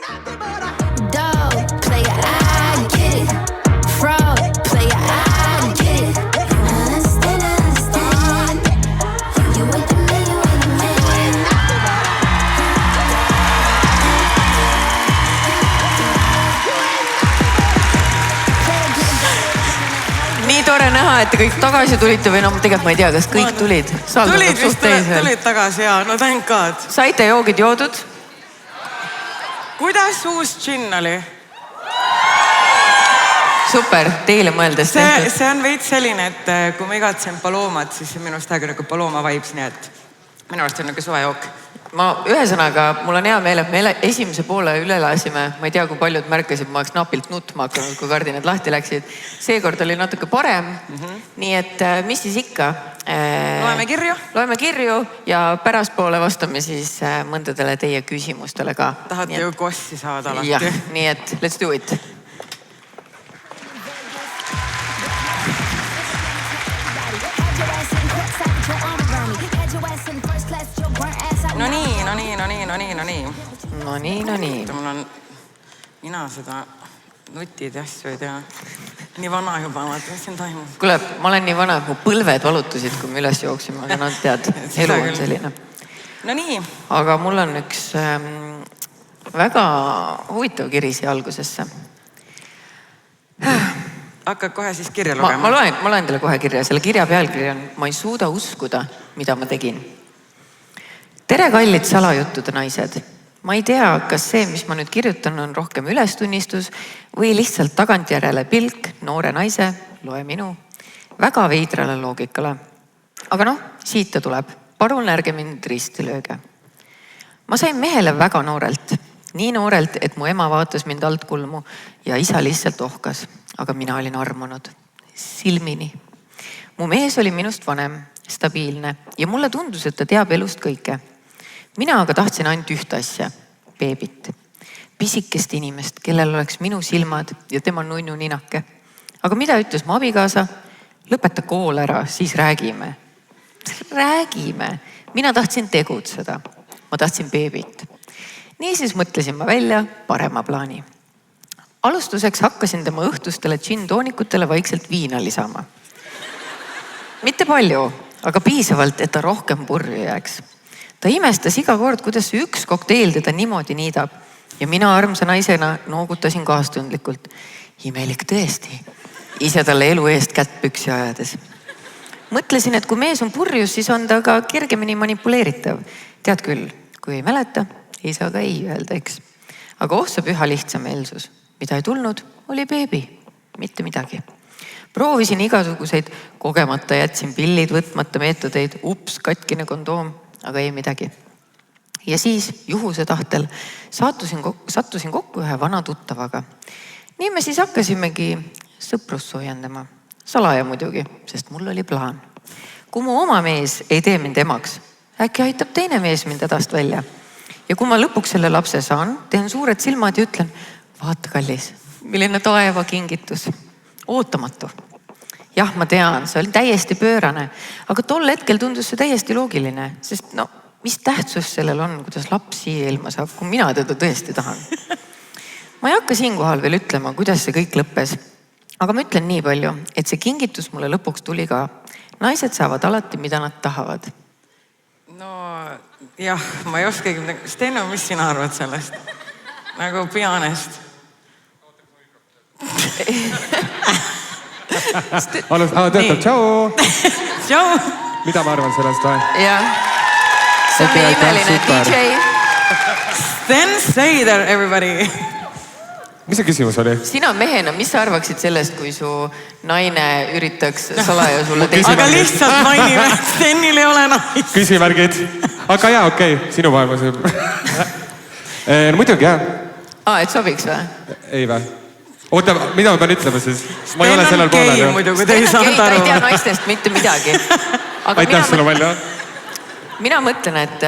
Dog, player, I get it. Fraud, player, I get it. Understand. You with the man, you with the man. Nii tore näha, et te kõik tagasi tulite või no tegelikult ma ei tea, kas kõik tulid. Tulid tagasi, jaa. No thank God. Saite joogid joodud? Kuidas uus džinn oli? Super, teile mõeldes tehtud. See on veits selline, et kui ma igatsen paloomat, siis minu arust aega nagu palooma vibes, nii et minu arust on nagu suvejook. Ühesõnaga, mul on hea meel, et me esimese poole üle lasime. Ma ei tea, kui paljud märkasid, ma oleks napilt nutma hakanud, kui kardinad lahti läksid. Seekord oli natuke parem. Nii et mis siis ikka? Loeme kirju ja pärastpoole vastame siis mõndadele teie küsimustele ka. Tahate ju kossi saada alati. Jah, nii et let's do it. No nii. Mul on mina seda nutid ja asju ei tea. Nii vana juba, mis siin toimub. Kuule, ma olen nii vana, et mu põlved valutasid, kui me üles jooksime, aga nad tead, elu on selline. No nii. Aga mul on üks väga huvitav kiri siia algusesse. Hakkad kohe siis kirja lugema? Ma loen teile kohe kirja. Selle kirja pealkiri on Ma ei suuda uskuda, mida ma tegin. Tere, kallid salajuttude naised. Ma ei tea, kas see, mis ma nüüd kirjutan, on rohkem ülestunnistus või lihtsalt tagantjärele pilk noore naise, loe minu, väga veidrale loogikale. Aga siit ta tuleb. Palun ärge mind risti lööge. Ma sain mehele väga noorelt. Nii noorelt, et mu ema vaatas mind alt kulmu ja isa lihtsalt ohkas. Aga mina olin armunud. Silmini. Mu mees oli minust vanem, stabiilne ja mulle tundus, et ta teab elust kõike. Mina aga tahtsin ainult ühte asja, beebit. Pisikest inimest, kellel oleks minu silmad ja tema nunnu ninake. Aga mida ütles mu abikaasa? Lõpeta kool ära, siis räägime. Räägime. Mina tahtsin tegutseda. Ma tahtsin beebit. Niisiis mõtlesin ma välja parema plaani. Alustuseks hakkasin tema õhtustele džinn-toonikutele vaikselt viina lisama. Mitte palju, aga piisavalt, et ta rohkem purju jääks. Ta imestas iga kord, kuidas see üks kokteel teda niimoodi niidab. Ja mina armsa naisena noogutasin kaastundlikult. Imelik tõesti. Ise talle elu eest kätt püksi ajades. Mõtlesin, et kui mees on purjus, siis on ta ka kergemini manipuleeritav. Tead küll, kui ei mäleta, ei saa ka ei öelda, eks. Aga sa püha lihtsameelsus. Mida ei tulnud, oli beebi. Mitte midagi. Proovisin igasuguseid kogemata, jätsin pillid, võtmata meetodeid, katkine kondoom. Aga ei midagi. Ja siis juhuse tahtel sattusin kokku ühe vana tuttavaga. Nii me siis hakkasimegi sõprust soojendama. Salaja muidugi, sest mul oli plaan. Kui mu oma mees ei tee mind emaks, äkki aitab teine mees mind edast välja. Ja kui ma lõpuks selle lapse saan, teen suured silmad ja ütlen, vaata kallis, milline taeva kingitus. Ootamatu. Jah, ma tean, see oli täiesti pöörane, aga tol hetkel tundus see täiesti loogiline, sest mis tähtsus sellel on, kuidas laps siia ilma saab, kui mina teda tõesti tahan. Ma ei hakka siinkohal veel ütlema, kuidas see kõik lõppes, aga ma ütlen nii palju, et see kingitus mulle lõpuks tuli ka. Naised saavad alati, mida nad tahavad. No jah, ma ei oskagi midagi. Steno, mis sina arvad sellest? Nagu pianest. Töötab, tšau! Tšau! Mida ma arvan sellest või? Jah, see on meie imeline DJ. Sten, say there, everybody! Mis see küsimus oli? Sina mehena, mis sa arvaksid sellest, kui su naine üritaks salaja sulle teise? Aga lihtsalt mainime, et Stenil ei ole naist. Küsimärgid. Aga jaa, okei, sinu maailmas. Muidugi jah. Et sobiks või? Ei või? Oota, mida ma pean ütlema siis? Ma ei ole sellel poolel. Sten on gei muidu, kui te ei saanud aru. Ta ei tea naistest mitte midagi. Aitäh sulle palju. Mina mõtlen, et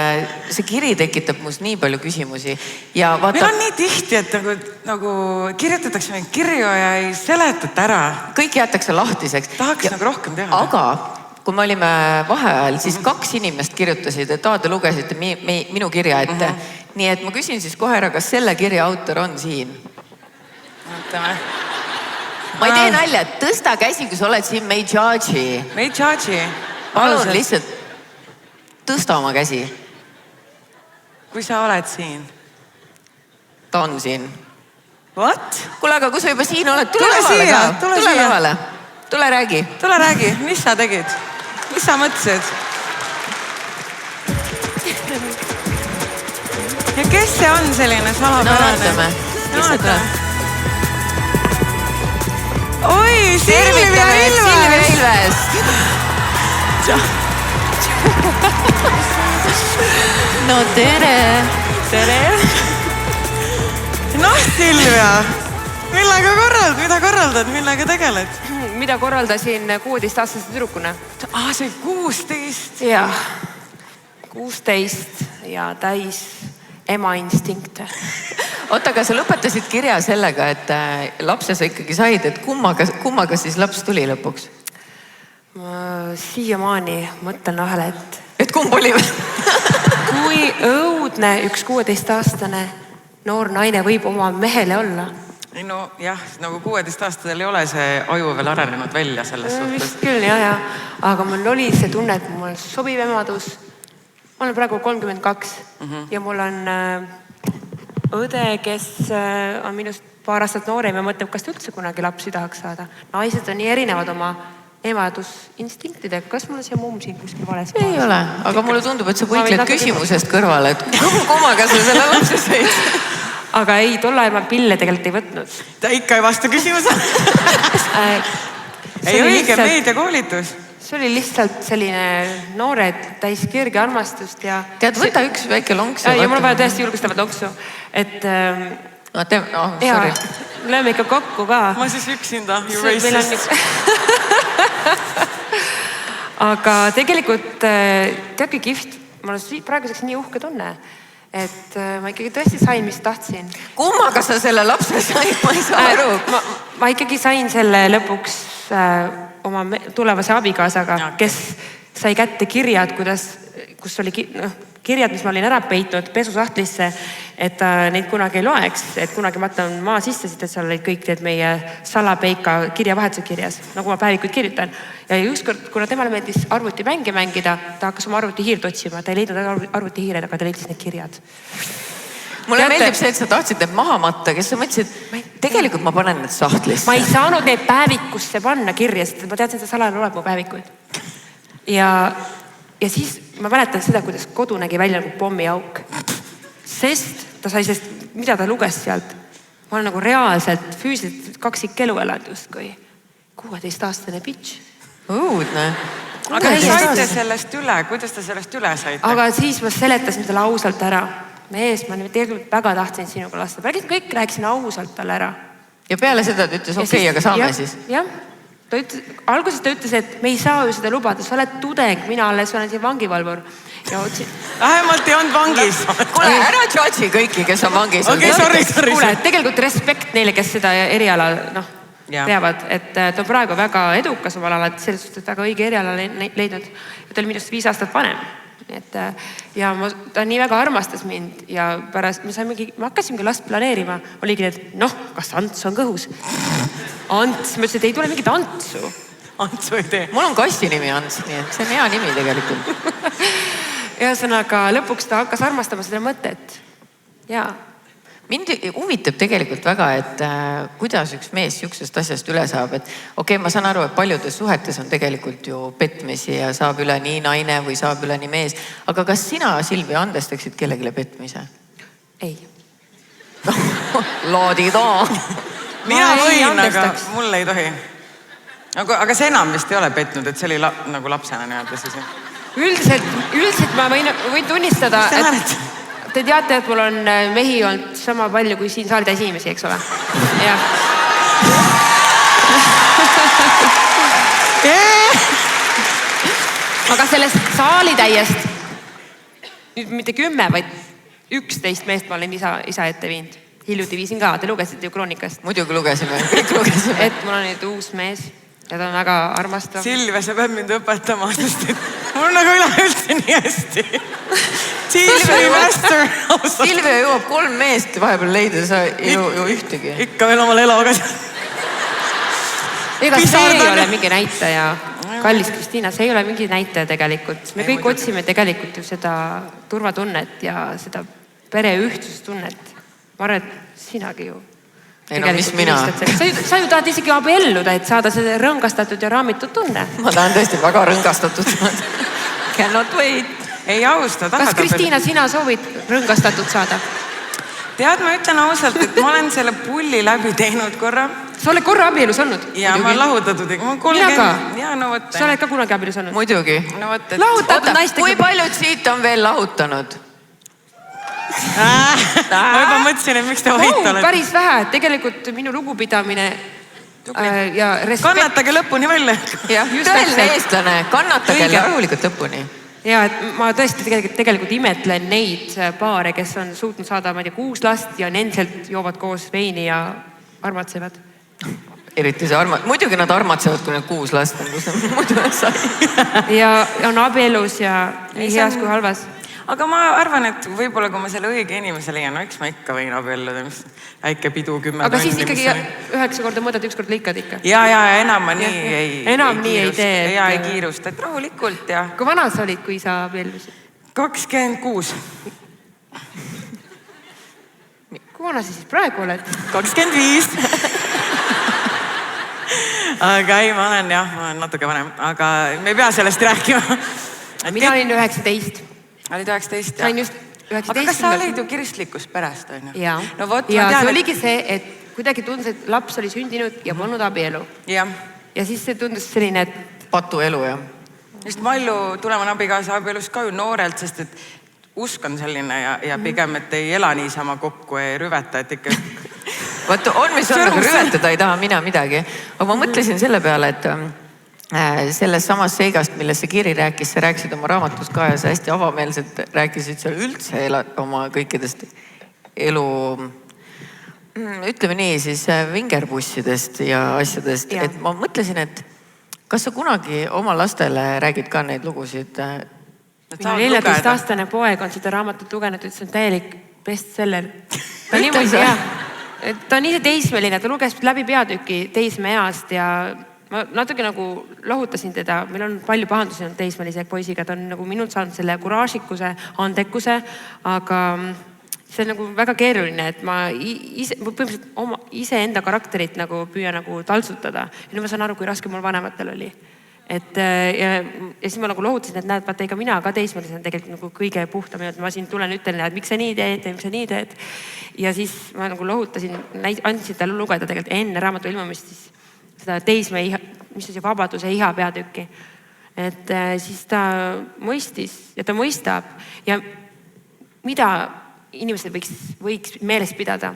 see kiri tekitab must nii palju küsimusi. Ja vaata... Meil on nii tihti, et nagu kirjutatakse meil kirju ja ei seletata ära. Kõik jäetakse lahtiseks. Tahaks nagu rohkem teha. Aga kui me olime vaheajal, siis 2 inimest kirjutasid, et te lugesite minu kirja ette. nii et ma küsin siis kohe ära, kas selle kirja autor on siin? Ootame. Ma ei tee nalja, et tõsta käsi, kui sa oled siin, me ei judge'i. Me ei judge'i. Palun lihtsalt tõsta oma käsi. Kui sa oled siin. Ta on siin. What? Kuule, aga kui sa juba siin oled, Tule siia, tule siia. lavale. Tule räägi. Tule räägi, mis sa tegid? Mis sa mõtlesid? Ja kes see on selline salapärane? No vaatame. Kes see tuleb? Oi, Silvia Ilves! No tere! Tere! Noh, Silvia! Mida korraldad? Millega tegeled? Mida korraldasin 16-aastase tüdrukuna? See 16. Jah, 16 ja täis ema instinkte. Oota, aga sa lõpetasid kirja sellega, et lapse sa ikkagi said, et kummaga siis laps tuli lõpuks? Ma siiamaani mõtlen vahele, Et kumb oli või? kui õudne üks 16-aastane noor naine võib oma mehele olla. No jah, nagu 16-aastasel ei ole see aju veel arenenud välja selles suhtes. Vist küll, jah. Aga mul oli see tunne, et mul sobib emadus. Ma olen praegu 32 ja mul on õde, kes on minust paar aastat noorem ja mõtleb, kas ta üldse kunagi lapsi tahaks saada. Naised on nii erinevad oma emadusinstinktiga. Kas mul on see mumm siin kuskil vales? Ei ole, aga mulle tundub, et sa põikled küsimusest kõrvale, et kummaga sa selle lapse said. Aga ei, tol ajal ma pille tegelikult ei võtnud. Ta ikka ei vasta küsimusele. Ei õige meediakoolitus. See oli lihtsalt selline noored täis kirge armastust ja... Tead, võta üks väike lonks. Ja mul on vaja tõesti julgustavat lonksu. Et... sorry. Lööme ikka kokku ka. Ma siis üksinda, you racist. Aga tegelikult teadki kihvt, mul on praeguseks nii uhke tunne, et ma ikkagi tõesti sain, mis tahtsin. Kummaga sa selle lapse said? Ma ei saa aru. Ma ikkagi sain selle lõpuks oma tulevase abikaasaga, kes sai kätte kirjad, kus oli kirjad, mis ma olin ära peitnud pesusahtlisse, et ta neid kunagi ei loeks, et kunagi ma ütlen maa sisse, et seal olid kõik need meie salapeika kirjavahetuse kirjas, nagu ma päevikuid kirjutan. Ja ükskord, kuna temale meeldis arvutimänge mängida, ta hakkas oma arvutihiirt otsima, ta ei leidnud arvutihiired, aga ta leidis need kirjad. Mulle meeldib see, et sa tahtsid need maha matta, kes sa mõtlesid, tegelikult ma panen need sahtlisse. Ma ei saanud need päevikusse panna kirja, sest ma teadsin, et ta salajal loeb mu päevikuid. Ja siis ma mäletan seda, kuidas kodu nägi välja nagu pommiauk. Sest ta sai sellest, mida ta luges sealt. Ma olen nagu reaalselt, füüsiliselt kaksikelu elanud justkui 16-aastane bitch. Õudne. Aga saite sellest üle? Kuidas te sellest üle saite? Aga siis ma seletasin talle ausalt ära. Mees, ma tegelikult väga tahtsin sinuga lasta. Kõik rääkisin ausalt talle ära. Ja peale seda ta ütles, okei, aga saame siis? Jah. Alguses ta ütles, et me ei saa ju seda lubada, sa oled tudeng, mina alles olen siin vangivalvur. Vähemalt ei olnud vangis. Kuule, ära judge'i kõiki, kes on vangis. Okei, sorry. Kuule, tegelikult respekt neile, kes seda eriala teavad, et ta on praegu väga edukas omal alal, et selles suhtes väga õige eriala leidnud. Ta oli minust 5 aastat vanem. Ja ta nii väga armastas mind ja pärast ma hakkasimegi last planeerima. Oligi need, kas Ants on kõhus? Ants, ma ütlesin, et ei tule mingit Antsu. Antsu ei tee. Mul on kassi nimi Ants, nii et see on hea nimi tegelikult. Ühesõnaga, lõpuks ta hakkas armastama seda mõtet. Jaa. Mind huvitab tegelikult väga, et kuidas üks mees siuksest asjast üle saab, et okei, ma saan aru, et paljudes suhetes on tegelikult ju petmisi ja saab üle nii naine või saab üle nii mees. Aga kas sina, Silvia, andestaksid kellegile petmise? Ei. Laadida. Mina võin, aga mulle ei tohi. Aga see enam vist ei ole petnud, et see oli nagu lapsena nii-öelda siis. Üldiselt ma võin tunnistada, et te teate, et mul on mehi olnud sama palju kui siin saali täis inimesi, eks ole? Jah. Aga sellest saalitäiest, nüüd mitte 10, vaid 11 meest ma olen isa ette viinud. Hiljuti viisin ka, te lugesite ju kroonikast. Muidugi lugesime, kõik lugesime. Et mul on nüüd uus mees ja ta on väga armastav. Silvia, sa pead mind õpetama, sest et mul nagu üleüldse nii hästi. Sylvester. Silvia jõuab 3 meest vahepeal leida, sa ei ju ühtegi. Ikka veel omal eluga. ega see ei ole mingi näitaja. Kallis Kristiina, see ei ole mingi näitaja tegelikult. Me kõik otsime tegelikult ju seda turvatunnet ja seda pere ühtsustunnet. Ma arvan, et sinagi ju. Ei no, mis mina? Sa ju tahad isegi abielluda, et saada see rõngastatud ja raamitud tunne. Ma tahan tõesti väga rõngastatud saada. Cannot wait. Ei austa, tahad. Kas Kristiina, sina soovid rõngastatud saada? Tead, ma ütlen ausalt, et ma olen selle pulli läbi teinud korra. Sa oled korra abielus olnud? Ja ma olen lahutatud. Mina ka. Ja, no võtta. Sa oled ka kunagi abielus olnud? Muidugi. No võtta. Lahutatud naistega. Kui paljud siit on veel lahutanud? Ma juba mõtlesin, et miks te vait olete. Päris vähe. Tegelikult minu lugupidamine ja respekt. Kannatage lõpuni välja. Tõeline eestlane. Kannatage rahulikult lõpuni. Ja et ma tõesti tegelikult imetlen neid paare, kes on suutnud saada 6 last ja endiselt joovad koos veini ja armatsevad. Eriti see muidugi nad armatsevad, kui need 6 last on, kus nad muidu sai. Ja on abielus ja nii heas kui halvas. Aga ma arvan, et võib-olla kui ma selle õige inimese leian, no eks ma ikka võin abielluda, mis äike pidu 10 Aga siis ikkagi 9 korda mõõdad, 1 kord lõikad ikka. Ja enam ma nii ei enam nii ei tee. Ja ei kiirusta, et rahulikult ja. Kui vana sa olid, kui sa abiellusid? 26. Kui vana sa siis praegu oled? 25. Aga ei, ma olen natuke vanem, aga me ei pea sellest rääkima. Mina olin 19. Olid 19, Sain just 19. Aga kas sa olid ju kiristlikust pärast, on ju? Ja, no, võt, ja tean, see oligi see, et kuidagi tundus, et laps oli sündinud ja polnud abielu. Ja siis see tundus selline, et... Patu elu, jah. Just Mallu tulevane abikaasa abielus ka ju noorelt, sest et usk on selline ja pigem, et ei ela niisama kokku, ei rüveta, et ikka... Vaata, on mis on, aga rüvetada ei taha mina midagi. Aga ma mõtlesin selle peale, et sellest samast seigast, millest see Kiri rääkis, sa rääkisid oma raamatus ka ja sa hästi avameelselt rääkisid seal üldse oma kõikidest elu, ütleme nii, siis vingerbussidest ja asjadest. Et ma mõtlesin, et kas sa kunagi oma lastele räägid ka neid lugusid? Minu 14-aastane poeg on seda raamatut lugenud, et see on täielik bestseller. Ta on ise teismeline, ta luges läbi peatüki teismeeast ja ma natuke nagu lohutasin teda, meil on palju pahandusi on teismelise poisiga, ta on nagu minult saanud selle kuraažikuse, andekuse, aga see on nagu väga keeruline, et ma põhimõtteliselt ise enda karakterit nagu püüa nagu taltsutada. Ja nüüd ma saan aru, kui raske mul vanematel oli. Ja siis ma nagu lohutasin, et näed, vaata ega mina ka teismelisena tegelikult nagu kõige puhtam ja ma siin tulen ütlen, et miks sa nii teed ja miks sa nii teed. Ja siis ma nagu lohutasin, andsin talle lugeda tegelikult enne raamatu ilmumist siis seda teisme iha, mis on see vabaduse iha peatükki. Et siis ta mõistis ja ta mõistab ja mida inimesed võiks meeles pidada.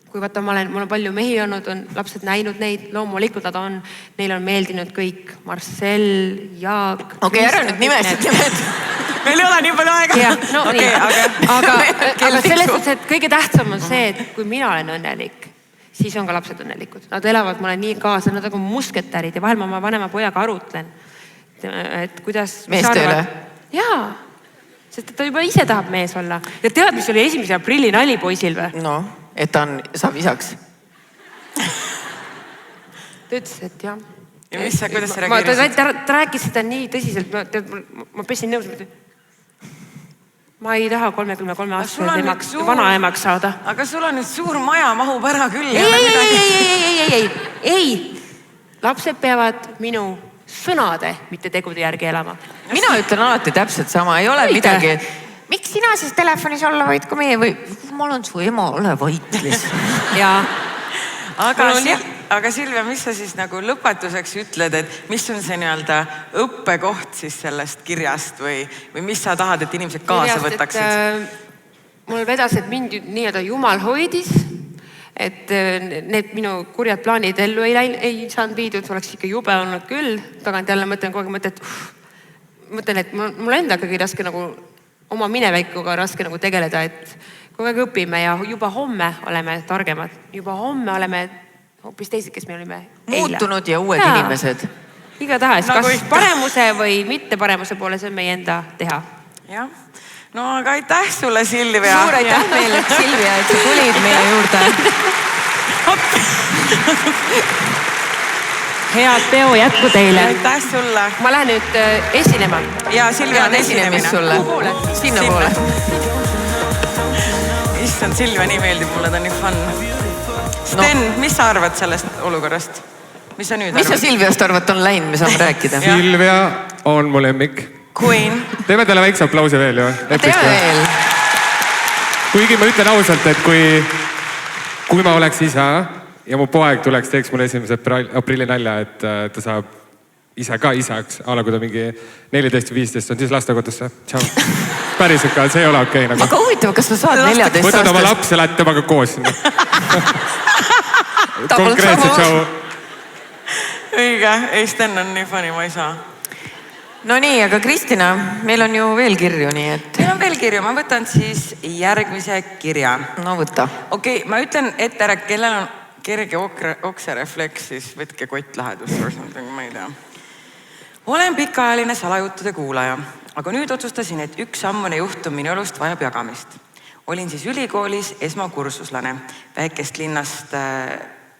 Kui vaata, mul on palju mehi olnud, on lapsed näinud neid, loomulikult nad on, neil on meeldinud kõik, Marcel, Jaak. Okei, ära nüüd nimesid. Meil ei ole nii palju aega. Ja, no, okay, aga selles mõttes, et kõige tähtsam on see, et kui mina olen õnnelik, siis on ka lapsed õnnelikud. Nad elavad mulle nii kaasa, nad on musketärid ja vahel ma oma vanema pojaga arutlen, et kuidas... Meeste üle? Jaa, sest ta juba ise tahab mees olla. Ja tead, mis oli 1. aprilli nali poisil või? No, et ta saab isaks. Ta ütles, et jah. Ja mis sa, kuidas sa reageerisid? Ta rääkis seda nii tõsiselt, ma pesin nõus. Ma ei taha 33-aastased vanaemaks saada. Aga sul on nüüd suur maja, mahub ära küll. Ei. Lapsed peavad minu sõnade, mitte tegude järgi elama. Mina ütlen alati täpselt sama, ei ole midagi. Miks sina siis telefonis olla võid, kui meie või... Ma olen su ema, ole vaitlis. Jaa. Aga Silvia, mis sa siis nagu lõpetuseks ütled, et mis on see nii-öelda õppekoht siis sellest kirjast või mis sa tahad, et inimesed kaasa võtaksid? Mul vedas, et mind nii-öelda Jumal hoidis, et need minu kurjad plaanid ellu ei saanud viidud, oleks ikka jube olnud küll. Tagant jälle mõtlen kogu aeg, mõtlen, et mul enda kõige raske nagu oma minevikuga raske nagu tegeleda, et kogu aeg õpime ja juba homme oleme targemad, juba homme oleme hoopis teised, kes me olime eile. Muutunud ja uued inimesed. Iga tahes, kas paremuse või mitte paremuse poole, see on meie enda teha. Jah. no aga aitäh sulle, Silvia. Suur aitäh meile, Silvia, et sa tulid meie juurde. Head peo jätku teile. Aitäh sulle. Ma lähen nüüd esinema. Ja Silvia on esinemist sulle. Sinna poole. Issand, Silvia nii meeldib mulle, ta on nii fun. Sten, mis sa arvad sellest olukorrast? Mis sa nüüd Mis sa arvad? Silviast arvad on läinud, me saame rääkida? Silvia on mu lemmik. Queen. Teeme talle väikse aplausi veel ju. Teeme veel. Kuigi ma ütlen ausalt, et kui ma oleks isa ja mu poeg tuleks, teeks mulle 1. aprilli nalja, et ta saab ise ka isaks, kui ta mingi 14 või 15 on, siis lastekodusse. Tšau. Päriselt ka, see ei ole okei nagu. Aga huvitav, kas sa saad 14 Võtad oma aastast? laps ja lähed temaga koos sinna. Ta polnud Konkreetselt sama- tšau. Õige, ei Sten on nii funny, ma ei saa. No nii, aga Kristina, meil on ju veel kirju, nii et Meil on veel kirju, ma võtan siis järgmise kirja. no võta. Okei, ma ütlen ette ära, kellel on kerge okserefleks, siis võtke kott lähedust või something, ma ei tea. Olen pikaajaline salajuttude kuulaja, aga nüüd otsustasin, et üks ammune juhtum minu elust vajab jagamist. Olin siis ülikoolis esmakursuslane väikest linnast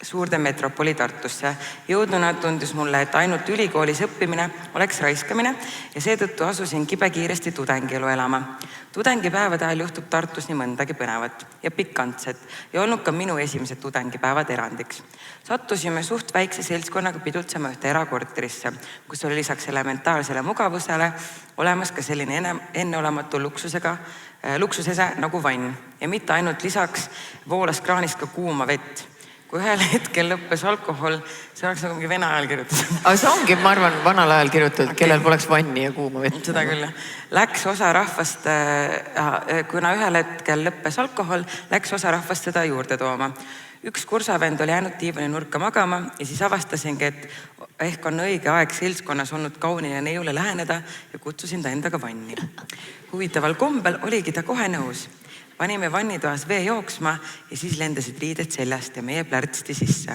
suurde metropoli Tartusse. Jõudnuna tundus mulle, et ainult ülikoolis õppimine oleks raiskamine ja seetõttu asusin kibekiiresti tudengielu elama. Tudengipäevade ajal juhtub Tartus nii mõndagi põnevat ja pikantset ja olnud ka minu esimesed tudengipäevad erandiks. Sattusime suht väikse seltskonnaga pidutsema ühte erakorterisse, kus oli lisaks elementaarsele mugavusele olemas ka selline enneolematu luksusese nagu vann ja mitte ainult lisaks voolas kraanist ka kuuma vett. Kui ühel hetkel lõppes alkohol, see oleks nagu mingi vene ajal kirjutatud. Aga see ongi, ma arvan, vanal ajal kirjutatud, kellel poleks vanni ja kuuma vett. Seda küll. Läks osa rahvast, kuna ühel hetkel lõppes alkohol, läks osa rahvast seda juurde tooma. Üks kursavend oli jäänud diivani nurka magama ja siis avastasingi, et ehk on õige aeg seltskonnas olnud kaunile neiule läheneda ja kutsusin ta endaga vanni. Huvitaval kombel oligi ta kohe nõus. Panime vannitoas vee jooksma ja siis lendasid riided seljast ja meie plärtsti sisse.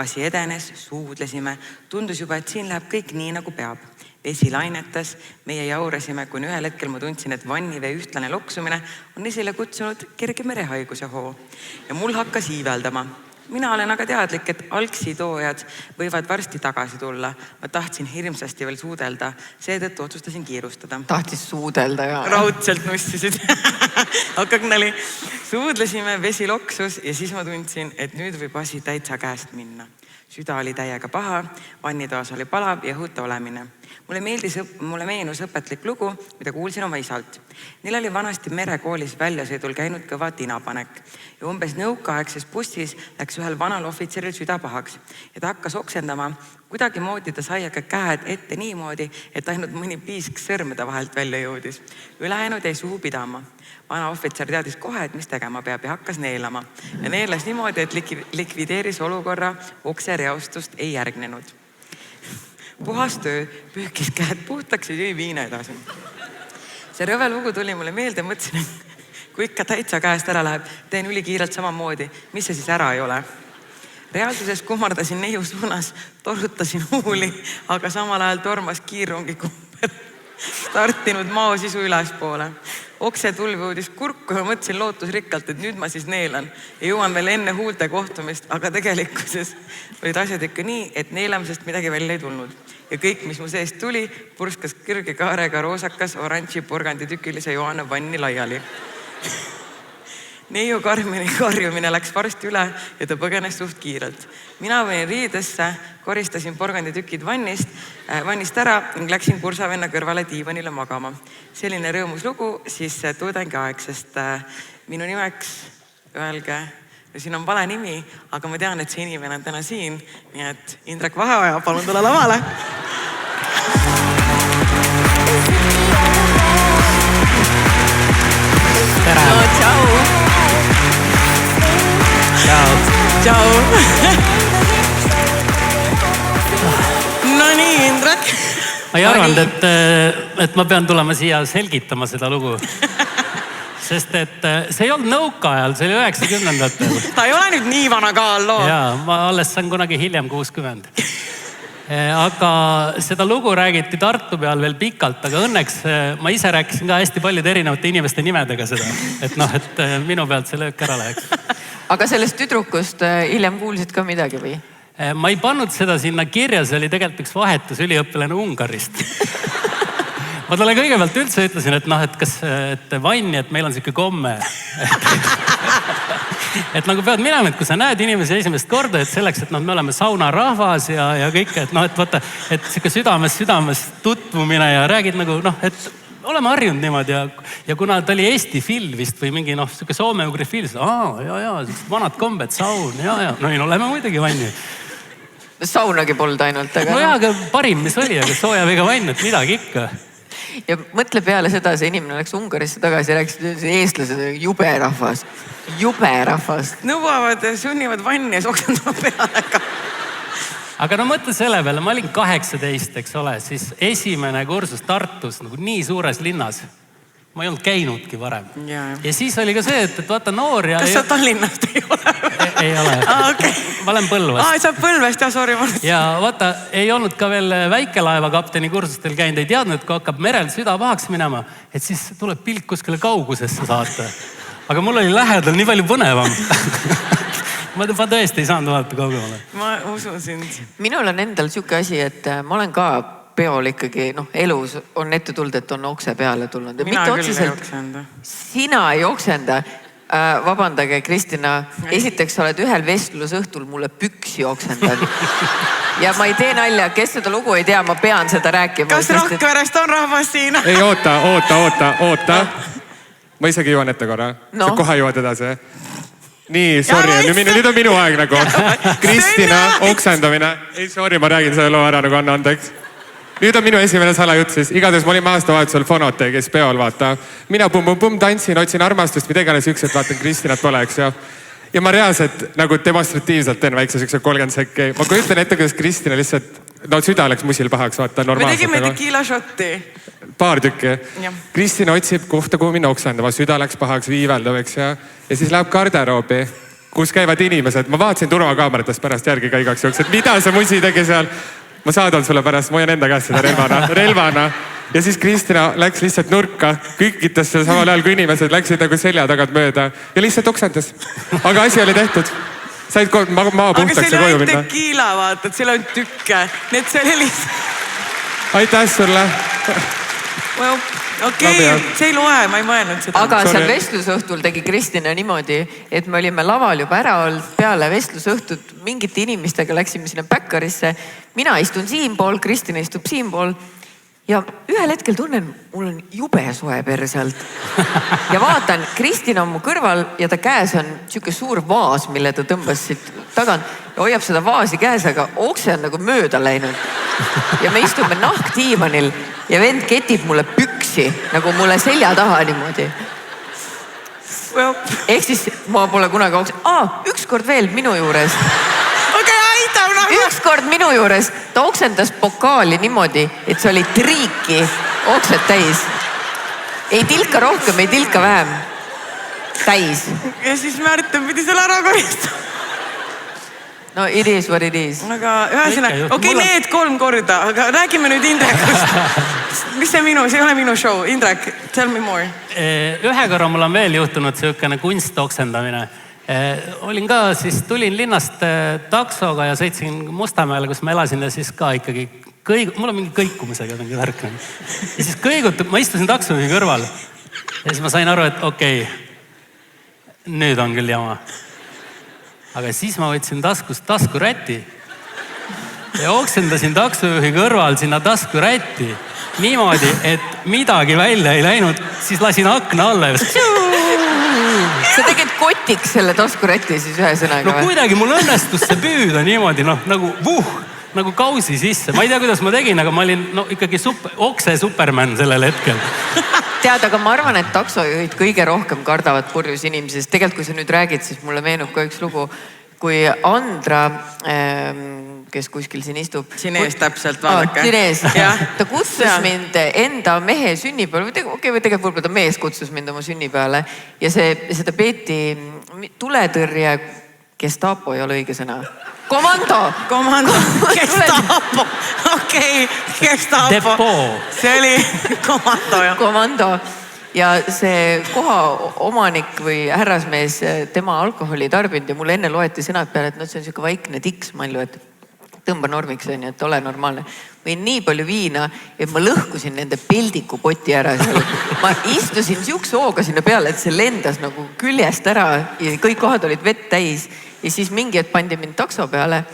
Asi edenes, suudlesime, tundus juba, et siin läheb kõik nii nagu peab. Vesi lainetas, meie jaurasime, kuni ühel hetkel ma tundsin, et vannivee ühtlane loksumine on esile kutsunud kerge merehaiguse hoo. Ja mul hakkas iiveldama. Mina olen aga teadlik, et algsitoojad võivad varsti tagasi tulla. Ma tahtsin hirmsasti veel suudelda, seetõttu otsustasin kiirustada. Tahtis suudelda ja... Raudselt nussisid. Hakkak nali. Suudlesime, vesi loksus ja siis ma tundsin, et nüüd võib asi täitsa käest minna. Süda oli täiega paha, vannitoas oli palav ja õhute olemine. Mulle meenus õpetlik lugu, mida kuulsin oma isalt. Neil oli vanasti merekoolis väljasõidul käinud kõva tinapanek ja umbes nõukaaegses bussis läks ühel vanal ohvitseril süda pahaks ja ta hakkas oksendama. Kuidagi moodi ta sai aga käed ette niimoodi, et ainult mõni piisk sõrmede vahelt välja jõudis. Ülejäänud jäi suhu pidama. Vana ohvitser teadis kohe, et mis tegema peab ja hakkas neelama. Ja neelas niimoodi, et likvideeris olukorra, oksereostust ei järgnenud. Puhas töö, pühkis käed puhtaks ja jõi viina edasi. See rõve lugu tuli mulle meelde, mõtlesin, kui ikka täitsa käest ära läheb, teen ülikiirelt samamoodi, mis see siis ära ei ole. Reaalsuses kummardasin neiu suunas, torutasin huuli, aga samal ajal tormas kiirrongi kumber. Startinud mao sisu ülespoole. Okse tulv jõudis kurku ja mõtlesin lootusrikkalt, et nüüd ma siis neelan ja jõuan veel enne huulte kohtumist, aga tegelikkuses olid asjad ikka nii, et neelamisest midagi välja ei tulnud. Ja kõik, mis mu seest tuli, purskas kõrge kaarega roosakas oranži porgandi tükilise joana vanni laiali. Neiu karjumine läks varsti üle ja ta põgenes suht kiirelt. Mina võin riidesse, koristasin porganditükid vannist ära ning läksin kursavenna kõrvale diivanile magama. Selline rõõmus lugu siis tudengi aeg, sest minu nimeks öelge, siin on vale nimi, aga ma tean, et see inimene on täna siin, nii et Indrek Vaheoja, palun tule lavale. Tere! No, tšau! Tšau! No nii, Indrek. Ma ei arvanud, et ma pean tulema siia selgitama seda lugu. Sest et see ei olnud nõukaajal, see oli 90-ndatel. Ta ei ole nüüd nii vana ka, alloo. Jaa, ma alles saan kunagi hiljem 60. aga seda lugu räägiti Tartu peal veel pikalt, aga õnneks ma ise rääkisin ka hästi paljude erinevate inimeste nimedega seda. Et noh, et minu pealt see löök ära läheks. Aga sellest tüdrukust hiljem kuulsid ka midagi või? Ma ei pannud seda sinna kirja, see oli tegelikult üks vahetusüliõpilane Ungarist. Ma talle kõigepealt üldse ütlesin, et noh, et kas et vanni, et meil on siuke komme. Et nagu pead minema, et kui sa näed inimesi esimest korda, et selleks, et noh, me oleme saunarahvas ja kõik, et noh, et vaata, et siuke südames tutvumine ja räägid nagu noh, et oleme harjunud niimoodi ja kuna ta oli Eesti Phil vist või mingi noh, siuke soome-ugri Phil, ja, vanad kombed, saun, ja, no oleme muidugi vanni. Saunagi polnud ainult, aga... No jaa, aga parim, mis oli, aga sooja vega vann, et midagi ikka. Ja mõtle peale seda, see inimene läks Ungarisse tagasi ja rääkis, et eestlased on jube rahvas. Nõuavad, sunnivad vanni ja soksendama peale ka. Aga no mõtle selle peale, ma olin 18, eks ole, siis esimene kursus Tartus nagu nii suures linnas. Ma ei olnud käinudki varem. Ja siis oli ka see, et vaata noor ja... Kas sa Tallinnast ei ole? Ei ole. Okay. Ma olen Põlvast. Sa Põlvast, sorry. Ja vaata, ei olnud ka veel väikelaeva kapteni kursustel käinud, ei teadnud, et kui hakkab merel süda pahaks minema, et siis tuleb pilk kuskile kaugusesse saata. Aga mul oli lähedal nii palju põnevam. Ma tõesti ei saanud vaadata kaugemale. Ma usun sind. Minul on endal siuke asi, et ma olen ka peol ikkagi, noh, elus on ette tulnud, et on okse peale tulnud. Mina küll ei oksenda. Sina ei oksenda. Vabandage, Kristina, esiteks sa oled ühel vestlusõhtul mulle püksi oksendanud. Ja ma ei tee nalja, kes seda lugu ei tea, ma pean seda rääkima. Kas Rakverest on rahvas siin? Ei, oota. Ma isegi jõuan ette korra. Sa kohe jõuad edasi. Nii, sorry, nüüd on minu aeg nagu. Kristina, oksendamine. Ei, sorry, ma räägin selle loo ära nagu anna andeks. Nüüd on minu esimene salajutt siis. Igatahes ma olin aastavahetusel Fonoteegis peol, vaata. Mina pum, tantsin, otsin armastust, mida iganes üks, et vaatan Kristinat pole, eks ju. Ja ma reaalselt nagu demonstratiivselt teen väikse siukse 30 sekki. Ma kui ütlen ette, kuidas Kristina lihtsalt, no süda läks musil pahaks, vaata normaalselt. Me tegime tequila shotti. Paar tükki. Kristina otsib kohta, kuhu minna oksendama. Süda läks pahaks, viiveldab, eks ju. Ja siis läheb garderoobi, kus käivad inimesed. Ma vaatasin turvakaameratest pärast järgi ka igaks juhuks, et mida see musi tegi seal. Ma saadan sulle pärast, ma hoian enda käest seda relvana. Ja siis Kristina läks lihtsalt nurka, kükitas seda samal ajal, kui inimesed läksid nagu selja tagant mööda ja lihtsalt oksendas. Aga asi oli tehtud. Said maa puhtaks ja koju minna. Aga see oli ainult tequila, vaata, et seal on tükke. Need see oli lihtsalt... Aitäh sulle. Okei, see ei loe, ma ei mõelnud seda. Aga seal vestlusõhtul tegi Kristina niimoodi, et me olime laval juba ära olnud peale vestlusõhtut. Mingite inimestega läksime sinna Bäkkarisse. Mina istun siinpool, Kristina istub siinpool. Ja ühel hetkel tunnen, mul on jube soe perselt. Ja vaatan, Kristina on mu kõrval ja ta käes on siuke suur vaas, mille ta tõmbas siit tagant. Ja hoiab seda vaasi käes, aga okse on nagu mööda läinud. Ja me istume nahkdiivanil ja vend ketib mulle püksi, nagu mulle selja taha niimoodi. Ehk siis ma pole kunagi okse... Ükskord veel minu juures. Ükskord minu juures ta oksendas pokaali niimoodi, et see oli triiki okset täis. Ei tilka rohkem, ei tilka vähem. Täis. Ja siis Märten pidi selle ära koristama. No it is what it is. Aga okei, need 3 korda, aga räägime nüüd Indrekust. Mis see minu, see ei ole minu show. Indrek, tell me more. Ühe korra mul on veel juhtunud siukene kunstoksendamine. Olin ka, siis tulin linnast taksoga ja sõitsin Mustamäele, kus ma elasin ja siis ka ikkagi mul on mingi kõikumisega mingi värk. Ja siis ma istusin taksojuhi kõrval ja siis ma sain aru, et okei, nüüd on küll jama. Aga siis ma võtsin taskust taskuräti ja oksendasin taksojuhi kõrval sinna taskurätti niimoodi, et midagi välja ei läinud, siis lasin akna alla ja sa tegid kotiks selle taskurätti siis ühe sõnaga või? No kuidagi mul õnnestus see püüda niimoodi, nagu kausi sisse. Ma ei tea, kuidas ma tegin, aga ma olin ikkagi okse superman sellel hetkel. Tead, aga ma arvan, et taksojuhid kõige rohkem kardavad purjus inimesi, sest tegelikult kui sa nüüd räägid, siis mulle meenub ka üks lugu, kui Andra, kes kuskil siin istub. Siin ees täpselt, vaadake. Siin ees. Ta kutsus mind enda mehe sünnipäeval, või tegelikult võib-olla ta mees kutsus mind oma sünnipäevale ja seda peeti tuletõrje Gestapo ei ole õige sõna. Komando! Gestapo. Okei, Gestapo. Depot. See oli komando, jah. Komando. Ja see koha omanik või härrasmees, tema alkoholi tarbinud ja mulle enne loeti sõnad peale, et see on siuke vaikne tiksmalju, et tõmba normiks, et ole normaalne. Võin nii palju viina, et ma lõhkusin nende peldikupoti ära seal. Ma istusin siukse hooga sinna peale, et see lendas nagu küljest ära ja kõik kohad olid vett täis. Ja siis mingi hetk pandi mind takso peale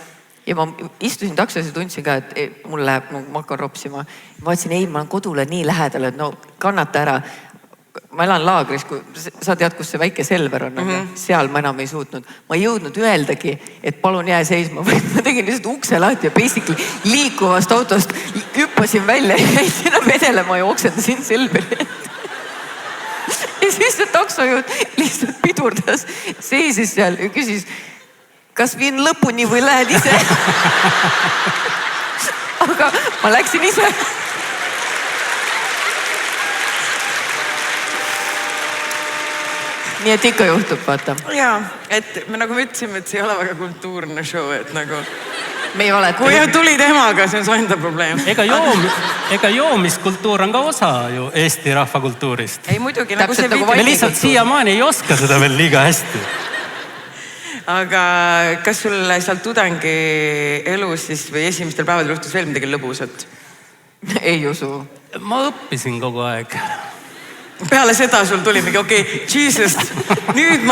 ja ma istusin taksos ja tundsin ka, et mul läheb, ma hakkan ropsima. Ma vaatasin, ei, ma olen kodule nii lähedal, et no kannata ära. Ma elan laagris, kui sa tead, kus see väike Selver on, seal ma enam ei suutnud. Ma ei jõudnud öeldagi, et palun jää seisma. Ma tegin lihtsalt ukse lahti ja basically liikuvast autost hüppasin välja ja jäin sinna vedelema ja oksendasin Selveri. Ja siis see taksojuht lihtsalt pidurdas, seisis seal ja küsis, kas viin lõpuni või lähed ise? Aga ma läksin ise. Nii et ikka juhtub, vaata. Jaa, et me nagu ütlesime, et see ei ole väga kultuurne show, et nagu... Me ei ole. Kui tulid emaga, see on su enda probleem. Ega joomiskultuur on ka osa ju Eesti rahvakultuurist. Ei muidugi, nagu see nagu video. Me lihtsalt siiamaani ei oska seda veel liiga hästi. Aga kas sul seal tudengi elus siis või esimestel päevadel juhtus veel midagi lõbusat? Ei usu. Ma õppisin kogu aeg. Peale seda sul tuli mingi, okei, Jesus, nüüd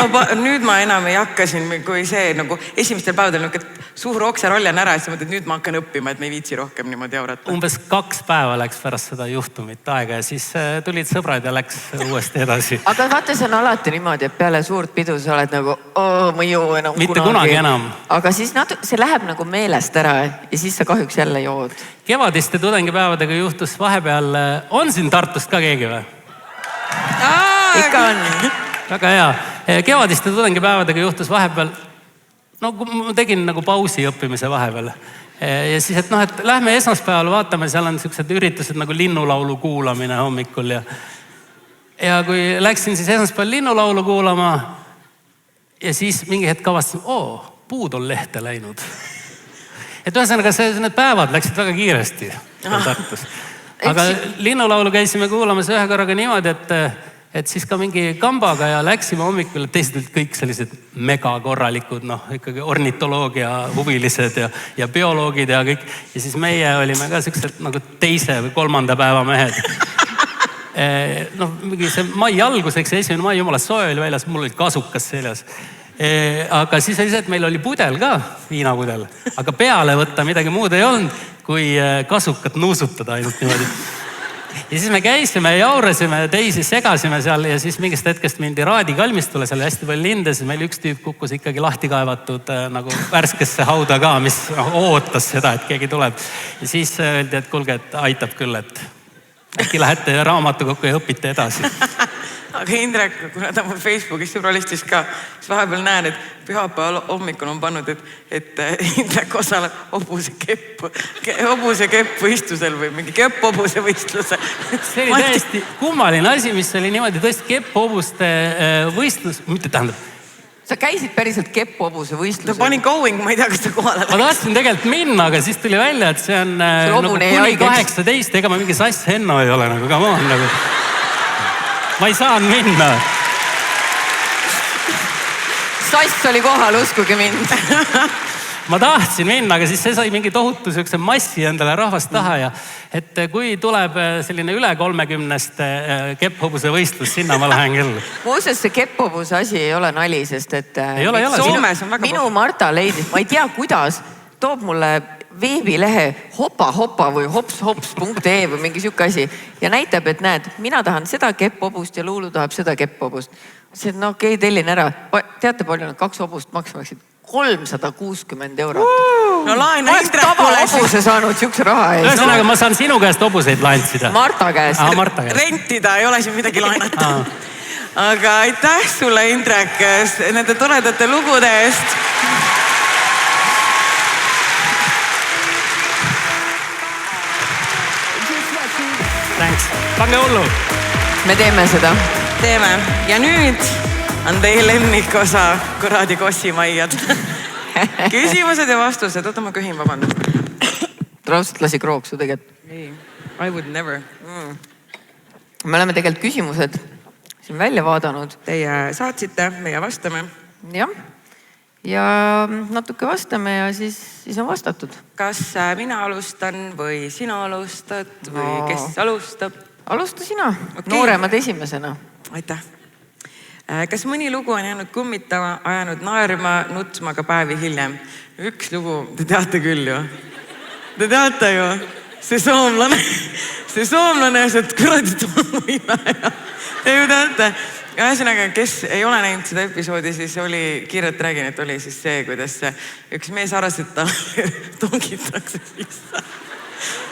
ma enam ei hakka siin, kui see nagu esimestel päevadel suur okseroll on ära ja siis mõtled, nüüd ma hakkan õppima, et me ei viitsi rohkem niimoodi aurata. Umbes 2 päeva läks pärast seda juhtumit aega ja siis tulid sõbrad ja läks uuesti edasi. Aga vaata, see on alati niimoodi, et peale suurt pidu sa oled nagu, ma ei jõu enam mitte kunagi enam. Aga siis see läheb nagu meelest ära ja siis sa kahjuks jälle jood. Kevadiste tudengipäevadega juhtus vahepeal, on siin Tartust ka keegi või? Ikka on. Väga hea. Kevadiste tudengipäevadega juhtus vahepeal, no ma tegin nagu pausi õppimise vahepeal. Ja siis, et lähme esmaspäeval vaatame, seal on sellised üritused nagu linnulaulu kuulamine hommikul ja kui läksin siis esmaspäeval linnulaulu kuulama ja siis mingi hetk avastasin, puud on lehte läinud. Et ühesõnaga, need päevad läksid väga kiiresti Tartus. Aga linnulaulu käisime kuulamas ühe korraga niimoodi, et siis ka mingi kambaga ja läksime hommikul, et teised olid kõik sellised mega korralikud, ikkagi ornitoloogia huvilised ja bioloogid ja kõik. Ja siis meie olime ka sellised nagu 2. või 3. päeva mehed. Mingi see mai alguseks, 1. mai, jumala soe oli väljas, mul oli kasukas seljas. Aga siis oli see, et meil oli pudel ka, viinapudel, aga peale võtta midagi muud ei olnud, kui kasukat nuusutada ainult niimoodi. Ja siis me käisime ja jaurasime ja teisi segasime seal ja siis mingist hetkest mindi raadikalmistule, seal hästi palju linde, siis meil üks tüüp kukkus ikkagi lahti kaevatud nagu värskesse hauda ka, mis ootas seda, et keegi tuleb. Ja siis öeldi, et kuulge, et aitab küll, et äkki lähete raamatu kokku ja õpite edasi. Aga Indrek, kuna ta mul Facebookis sõbralistis ka, siis vahepeal näen, et pühapäeval hommikul on pannud, et Indrek osaleb hobuse keppvõistlusel või mingi kepp-hobuse võistluse. See oli täiesti kummaline asi, mis oli niimoodi tõesti kepp-hobuste võistlus, mitte tähendab. Sa käisid päriselt kepp-hobuse võistlusel? Ta pani going, ma ei tea, kas ta kohale läks. Ma tahtsin tegelikult minna, aga siis tuli välja, et see on nagu kuni 18, ega ma mingi Sass Henno ei ole nagu, come on nagu. Ma ei saanud minna. Sass oli kohal, uskuge mind. Ma tahtsin minna, aga siis see sai mingi tohutu siukse massi endale rahvast taha ja et kui tuleb selline üle 30-ste kepp-hobuse võistlus, sinna ma lähen küll. Muuseas, see kepp-hobuse asi ei ole nali, sest et ei ole. Minu Marta leidis, ma ei tea kuidas, toob mulle veebilehe hopa või hops.ee või mingi siuke asi ja näitab, et näed, mina tahan seda kepp-hobust ja Luulu tahab seda kepp-hobust. See, no okei, tellin ära. Teate palju need 2 hobust maksimaks? 360 €. No laena Oleks tava-hobuse saanud siukse raha ees. Ühesõnaga, ma saan sinu käest hobuseid laentsida. Marta käest. Rentida, ei ole siin midagi laenata. Aga aitäh sulle, Indrek, nende toredate lugude eest. Thanks. Pange hullu. Me teeme seda. Teeme. Ja nüüd on teie lemmikosa kuradi kossimaiad. Küsimused ja vastused. Oota, ma köhin, vabandust. Raudselt lasi krooksu tegelikult. Ei, I would never. Me oleme tegelikult küsimused siin välja vaadanud. Teie saatsite, meie vastame. Jah. Ja natuke vastame ja siis on vastatud. Kas mina alustan või sina alustad või kes alustab? Alusta sina. Okei. Nooremad esimesena. Aitäh. Kas mõni lugu on jäänud kummitama, ajanud naerma, nutsma ka päevi hiljem? Üks lugu, te teate küll ju. Te teate ju, see soomlane, see kuradi tolmuimeja. Te ju teate. Ühesõnaga, kes ei ole näinud seda episoodi, siis oli, kiirelt räägin, et oli siis see, kuidas üks mees arvas, et talle tongitakse sisse.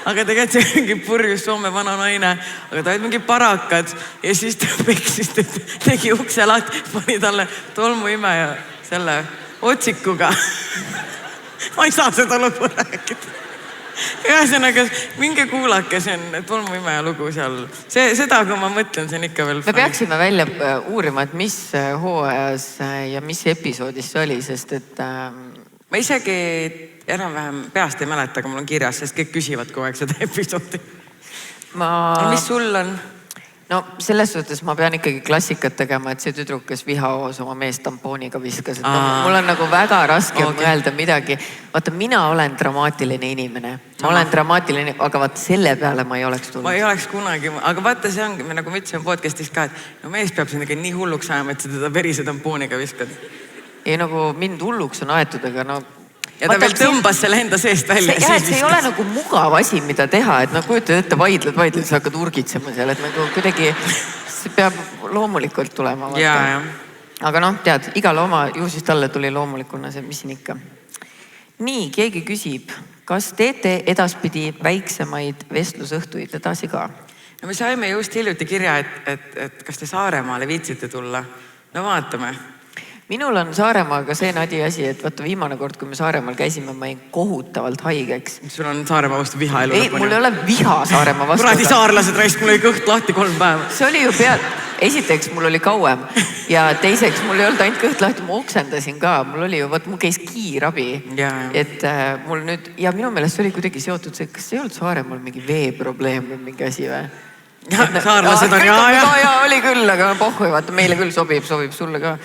Aga tegelikult see mingi purjus Soome vana naine, aga ta olid mingi parakad ja siis ta peksis, tegi ukse lahti, pani talle tolmuimeja selle otsikuga. Ma ei saa seda lugu rääkida. Ühesõnaga, minge kuulake, see on tolmuimeja lugu seal. Seda, kui ma mõtlen, see on ikka veel... Me peaksime välja uurima, et mis hooajas ja mis episoodis see oli, sest et... Ma isegi enam-vähem peast ei mäleta, aga mul on kirjas, sest kõik küsivad kogu aeg seda episoodi. Mis sul on? No selles suhtes ma pean ikkagi klassikat tegema, et see tüdruk, kes vihahoos oma meest tampooniga viskas. Et mul on nagu väga raske mõelda midagi. Vaata, mina olen dramaatiline inimene. Ma olen dramaatiline, aga vaata selle peale ma ei oleks tulnud. Ma ei oleks kunagi, aga vaata see ongi, nagu ma ütlesin podcastis ka, et no mees peab siin nii hulluks ajama, et sa teda verise tampooniga viskad. Ei nagu mind hulluks on aetud, aga no... Ja ta veel tõmbas selle enda seest välja. See ei ole nagu mugav asi, mida teha, et no kujutad ette, vaidled, sa hakkad urgitsema seal, et nagu kuidagi see peab loomulikult tulema. Aga noh, tead, igal oma juhusist talle tuli loomulikuna see, mis siin ikka. Nii, keegi küsib, kas teete edaspidi väiksemaid vestlusõhtuid edasi ka? No me saime just hiljuti kirja, et kas te Saaremaale viitsite tulla. No vaatame. Minul on Saaremaaga see nadi asi, et vaata viimane kord, kui me Saaremaal käisime, ma jäin kohutavalt haigeks. Sul on Saaremaa vastu viha elu lõpuni? Ei, mul ei ole viha Saaremaa vastu. Kuradi saarlased raisk, mul oli kõht lahti 3 päeva. See oli ju esiteks mul oli kauem ja teiseks mul ei olnud ainult kõht lahti, ma oksendasin ka. Mul oli ju, mul käis kiirabi. Et mul nüüd, ja minu meelest see oli kuidagi seotud see, kas ei olnud Saaremaal mingi veeprobleem või mingi asi või? Saarlased on ja oli küll, aga pohhu, vaata meile küll sobib sulle ka.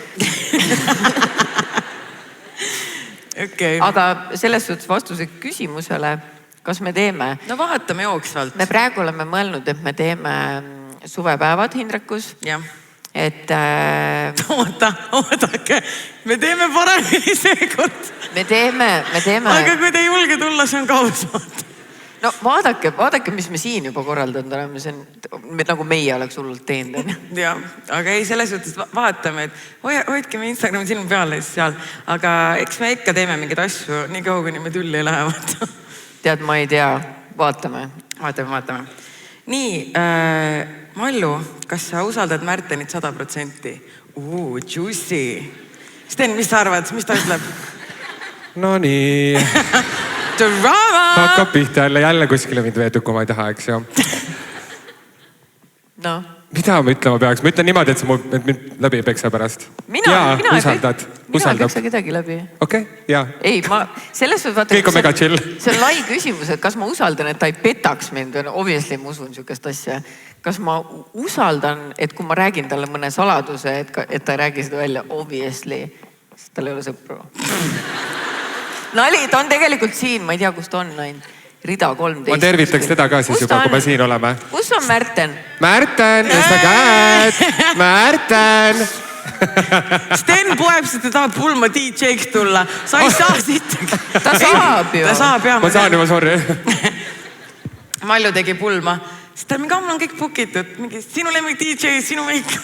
Aga selles suhtes vastuse küsimusele, kas me teeme? No vaatame jooksvalt. Me praegu oleme mõelnud, et me teeme suvepäevad Hindrekus. Et... Oodake, me teeme paremini seekord. Me teeme... Aga kui te ei julge tulla, see on kaus vaata. No vaadake, mis me siin juba korraldanud oleme, see on nagu meie oleks hullult teinud. Ja, aga ei, selles suhtes vaatame, et hoidke me Instagrami silma peale seal, aga eks me ikka teeme mingeid asju nii kaua, kuni me tülli lähevad. Tead, ma ei tea, vaatame. Vaatame. Nii, Mallu, kas sa usaldad Märtenit 100%? Juicy. Sten, mis sa arvad, mis ta ütleb? No nii. Drama! Hakkab pihta jälle kuskile mind veetud, kui ma ei taha, eks ju. No. Mida ma ütlema peaks? Ma ütlen niimoodi, et mind läbi ei peksa pärast. Mina usaldad. Mina ei peksa kedagi läbi. Okei, jaa. Ei, selles võttes vaata... Kõik on mega chill. See on lai küsimus, et kas ma usaldan, et ta ei petaks mind. Obviously ma usun sükest asja. Kas ma usaldan, et kui ma räägin talle mõne saladuse, et ta ei räägi seda välja, obviously, sest tal ei ole sõpru. Nali, ta on tegelikult siin, ma ei tea, kus ta on ainult. Rida 13. Ma tervitaks teda ka siis juba, kui me siin oleme. Kus on Märten? Märten, tõsta käed! Märten! Sten poeb, sest ta tahab pulma DJ-ks tulla. Sa ei saa siit. Ta saab ju. Ta saab, jah. Ma saan juba, sorry. Malju tegi pulma. Sest ta mingi ammu on kõik pukitud. Sinu lemmik DJ, sinu meik.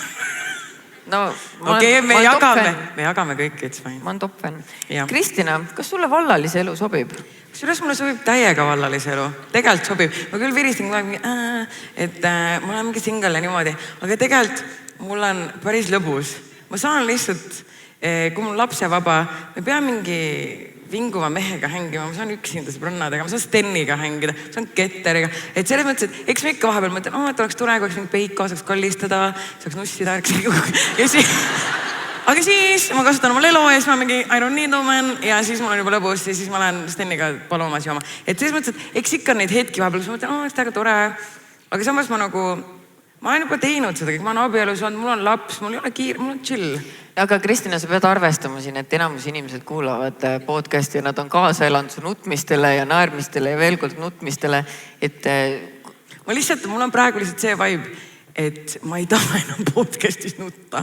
Okei, me jagame kõik, it's fine. Ma olen top fänn. Kristina, kas sulle vallalise elu sobib? Kusjuures mulle sobib täiega vallalise elu. Tegelikult sobib. Ma küll viristan kogu aeg, et ma olen mingi single ja niimoodi. Aga tegelikult mul on päris lõbus. Ma saan lihtsalt, kui mul lapsevaba, me peame mingi vinguva mehega hängima, ma saan üksinda sõbrannadega, ma saan Steniga hängida, ma saan Ketteriga. Et selles mõttes, et eks me ikka vahepeal mõtlen, et oleks tore, kui oleks mingi peika, saaks kallistada, saaks nussida. aga siis ma kasutan oma lelo ja siis ma mingi I don't need no man ja siis mul on juba lõbus ja siis ma lähen Steniga palomas jooma. Et selles mõttes, et eks ikka neid hetki vahepeal, kus ma mõtlen, et väga tore. Aga samas ma olen juba teinud seda, ma olen abielus olnud, mul on laps, mul ei ole kiire, mul on chill. Aga Kristina, sa pead arvestama siin, et enamus inimesed kuulavad podcasti ja nad on kaasa elanud su nutmistele ja naermistele ja veel kord nutmistele, et... Mul on praegu lihtsalt see vibe, et ma ei taha enam podcastis nutta.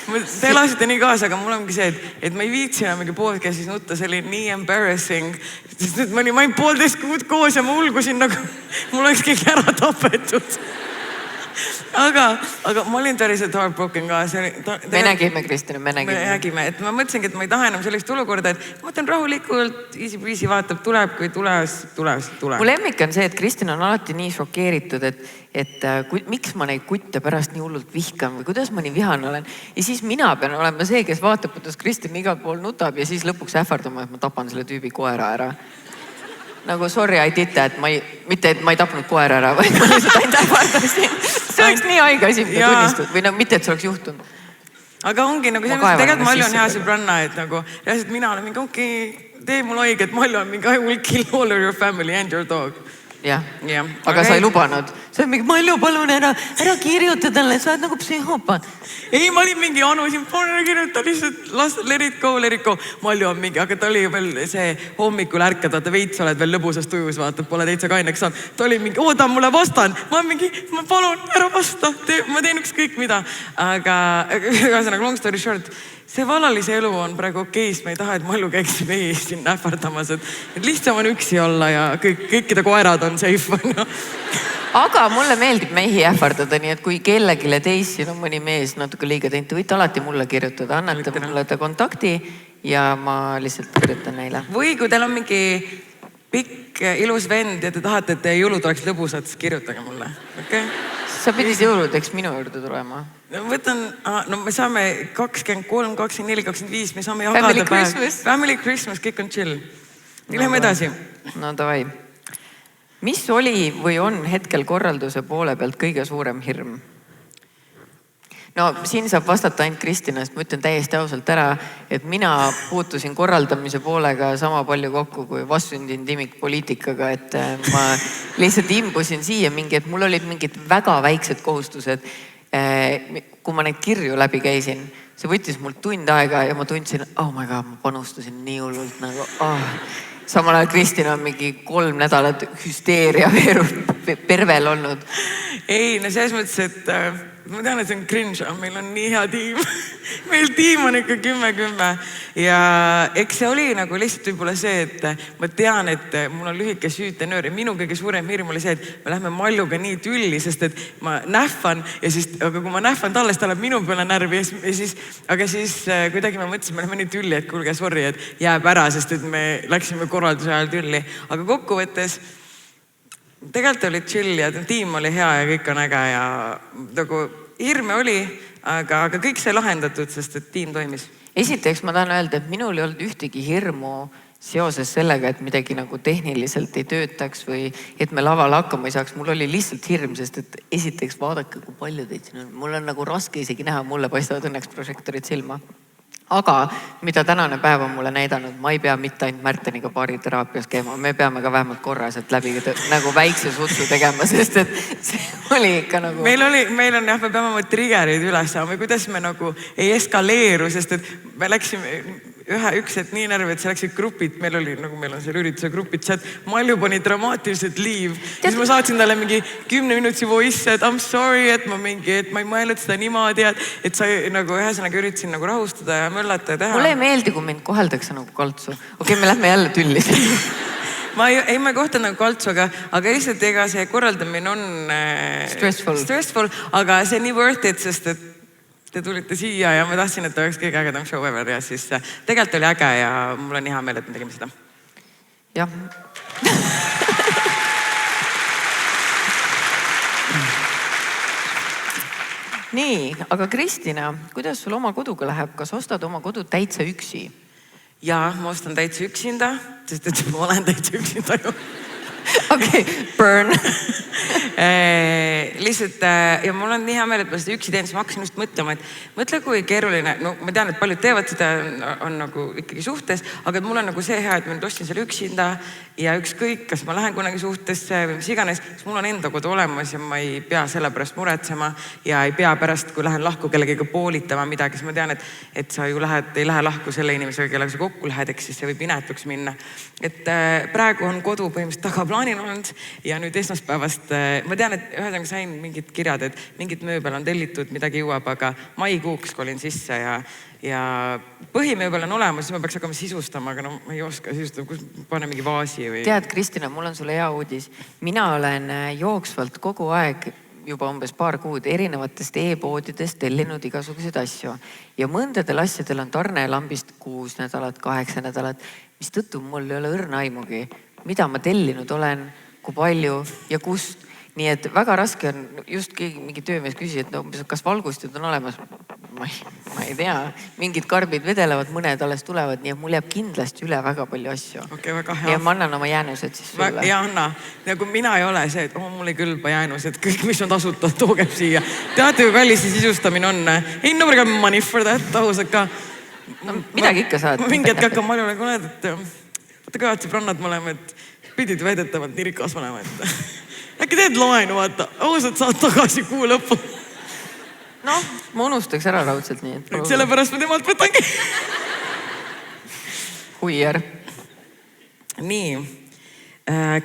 Te elasite nii kaasa, aga mul ongi see, et ma ei viitsi enam mingi podcastis nutta, see oli nii embarrassing. Sest et ma olin 1,5 kuud koos ja ma ulgusin nagu, mul oleks keegi ära tapetud. Aga ma olin päriselt heartbroken ka. Me nägime, Kristina, me nägime. Et ma mõtlesingi, et ma ei taha enam sellist olukorda, et ma mõtlen rahulikult, easy breezy vaatab, tuleb, kui tuleb. Mu lemmik on see, et Kristina on alati nii šokeeritud, et miks ma neid kutte pärast nii hullult vihkan või kuidas ma nii vihane olen. Ja siis mina pean olema see, kes vaatab, kuidas Kristina igal pool nutab ja siis lõpuks ähvardama, et ma tapan selle tüübi koera ära. Nagu sorry, I did that. Mitte, et ma ei tapnud koera ära, vaid ma lihtsalt ainult ähvardasin. See oleks nii haige asi, mida tunnistud. Või mitte, et see oleks juhtunud. Aga ongi nagu see, tegelikult Malju on hea sõbranna, et nagu reaalselt mina olen mingi, okei, tee mul haige, et Malju on mingi I will kill all of your family and your dog. Jah, aga sa ei lubanud. Sa oled mingi, Malju, palun ära kirjuta talle, sa oled nagu psühhopaat. Ei, ma olin mingi Anu siin, palun ära kirjuta, lihtsalt let it go. Malju on mingi, aga ta oli veel see hommikul ärkad, vaata veits oled veel lõbusas tujus, vaata, pole täitsa kaineks saanud. Ta oli mingi, ta mulle vastan. Ma mingi, ma palun, ära vasta, ma teen ükskõik mida. Aga long story short, see vallalise elu on praegu okeist, ma ei taha, et Malju käiks mehi siin ähvardamas, et lihtsam on üksi olla ja kõikide koerad on safe. Aga mulle meeldib mehi ähvardada, nii et kui kellegile teist siin on mõni mees natuke liiga teinud, te võite alati mulle kirjutada, annate mulle ta kontakti ja ma lihtsalt kirjutan neile. Või kui teil on mingi pikk ilus vend ja te tahate, et teie jõulud oleks lõbusad, siis kirjutage mulle, okei? Sa pidid jõuludeks minu juurde tulema. Me saame 23, 24, 25, me saame jagada Family Christmas. Family Christmas, kõik on chill. Läheme edasi. No davai. Mis oli või on hetkel korralduse poole pealt kõige suurem hirm? No siin saab vastata ainult Kristina, sest ma ütlen täiesti ausalt ära, et mina puutusin korraldamise poolega sama palju kokku kui vastsündinud imik poliitikaga, et ma lihtsalt imbusin siia mingi, et mul olid mingid väga väiksed kohustused. Kui ma neid kirju läbi käisin, see võttis mul tund aega ja ma tundsin, oh my god, ma panustasin nii hullult nagu, Samal ajal Kristina on mingi 3 nädalat hüsteeria pervel olnud. Ei, no selles mõttes, et ma tean, et see on cringe, aga meil on nii hea tiim. Meil tiim on ikka 10-10. Ja eks see oli nagu lihtsalt võib-olla see, et ma tean, et mul on lühike süütenöör ja minu kõige suurem hirm oli see, et me lähme Maljuga nii tülli, sest et ma nähvan ja siis, aga kui ma nähvan talle, siis ta läheb minu peale närvi aga siis kuidagi ma mõtlesin, me lähme nii tülli, et kuulge, sorry, et jääb ära, sest et me läksime korralduse ajal tülli. Aga kokkuvõttes tegelikult oli chill ja tiim oli hea ja kõik on äge ja nagu hirme oli, aga kõik sai lahendatud, sest et tiim toimis. Esiteks ma tahan öelda, et minul ei olnud ühtegi hirmu seoses sellega, et midagi nagu tehniliselt ei töötaks või et me laval hakkama ei saaks. Mul oli lihtsalt hirm, sest et esiteks vaadake, kui palju teid siin on. Mul on nagu raske isegi näha, mulle paistavad õnneks prožektorid silma. Aga mida tänane päev on mulle näidanud, ma ei pea mitte ainult Märteniga baariteraapias käima, me peame ka vähemalt korraselt läbi nagu väikse sutsu tegema, sest et see oli ikka nagu... Meil on jah, me peame oma triggerid üles saama, kuidas me nagu ei eskaleeru, sest et me läksime üks hetk nii närvi, et see läksid grupid, meil on seal ürituse grupid, see, et Malju pani dramaatiliselt liiv. Siis ma saatsin talle mingi 10 minutsi voice, et I'm sorry, et ma ei mõelnud seda niimoodi, et sa nagu ühesõnaga üritasin nagu rahustada ja möllata ja teha. Mulle ei meeldi, kui mind koheldakse nagu kaltsu. Okei, me lähme jälle tülli. Ma ei kohta nagu kaltsu, aga lihtsalt ega see korraldamine on stressful, aga see on nii worth it, sest et te tulite siia ja ma tahtsin, et ta oleks kõige ägedam show ever ja siis tegelikult oli äge ja mul on hea meel, et me tegime seda. Jah. Nii, aga Kristina, kuidas sul oma koduga läheb? Kas ostad oma kodu täitsa üksi? Jaa, ma ostan täitsa üksinda, sest et ma olen täitsa üksinda ju. okei, burn. Lihtsalt ja mul on nii hea meel, et ma seda üksi teen, siis ma hakkasin just mõtlema, et mõtle, kui keeruline, no ma tean, et paljud teevad seda, on nagu ikkagi suhtes, aga mul on nagu see hea, et ma nüüd ostsin selle üksinda ja ükskõik, kas ma lähen kunagi suhtesse või mis iganes, siis mul on enda kodu olemas ja ma ei pea selle pärast muretsema ja ei pea pärast, kui lähen lahku kellegagi poolitama midagi, siis ma tean, et sa ju ei lähe lahku selle inimesega, kellega sa kokku lähed, eks siis see võib inetuks minna. Et praegu on kodu põhimõtteliselt tagaplaanil olnud ja nüüd esmaspäevast ma tean, et ühesõnaga sain mingid kirjad, et mingid mööbel on tellitud, midagi jõuab, aga maikuuks kolin sisse ja põhimööbel on olemas, siis ma peaks hakkama sisustama, aga no ma ei oska sisustada, kus pane mingi vaasi või... Tead, Kristina, mul on sulle hea uudis. Mina olen jooksvalt kogu aeg juba umbes paar kuud erinevatest e-poodidest tellinud igasuguseid asju ja mõndadel asjadel on tarnelambist 6 nädalat, 8 nädalat, mis tõttu mul ei ole õrna aimugi, mida ma tellinud olen, kui palju ja kust. Nii et väga raske on, just keegi mingi töömees küsis, et no, kas valgustid on olemas? Ma ei tea, mingid karbid vedelevad, mõned alles tulevad, nii et mul jääb kindlasti üle väga palju asju. Okay, väga hea. Ja ma annan oma jäänused siis sulle. Ja Anna, nagu mina ei ole see, et mul ei kõlba jäänused, kõik mis on tasuta, toogeb siia. Teate, kui kallis see sisustamine on? Ain't nobody got money for that, tahusad ka. No, midagi ikka saad. Mingi hetk hakkab maljule, kui näed, et vaata ka, et sõbrannad mõlema, et pidid väidetavalt nii rikas olema, et äkki teed loenu, vaata, ausalt saad tagasi kuu lõppu. Noh, ma unustaks ära raudselt nii. Et sellepärast ma temalt võtangi. Huier. Nii,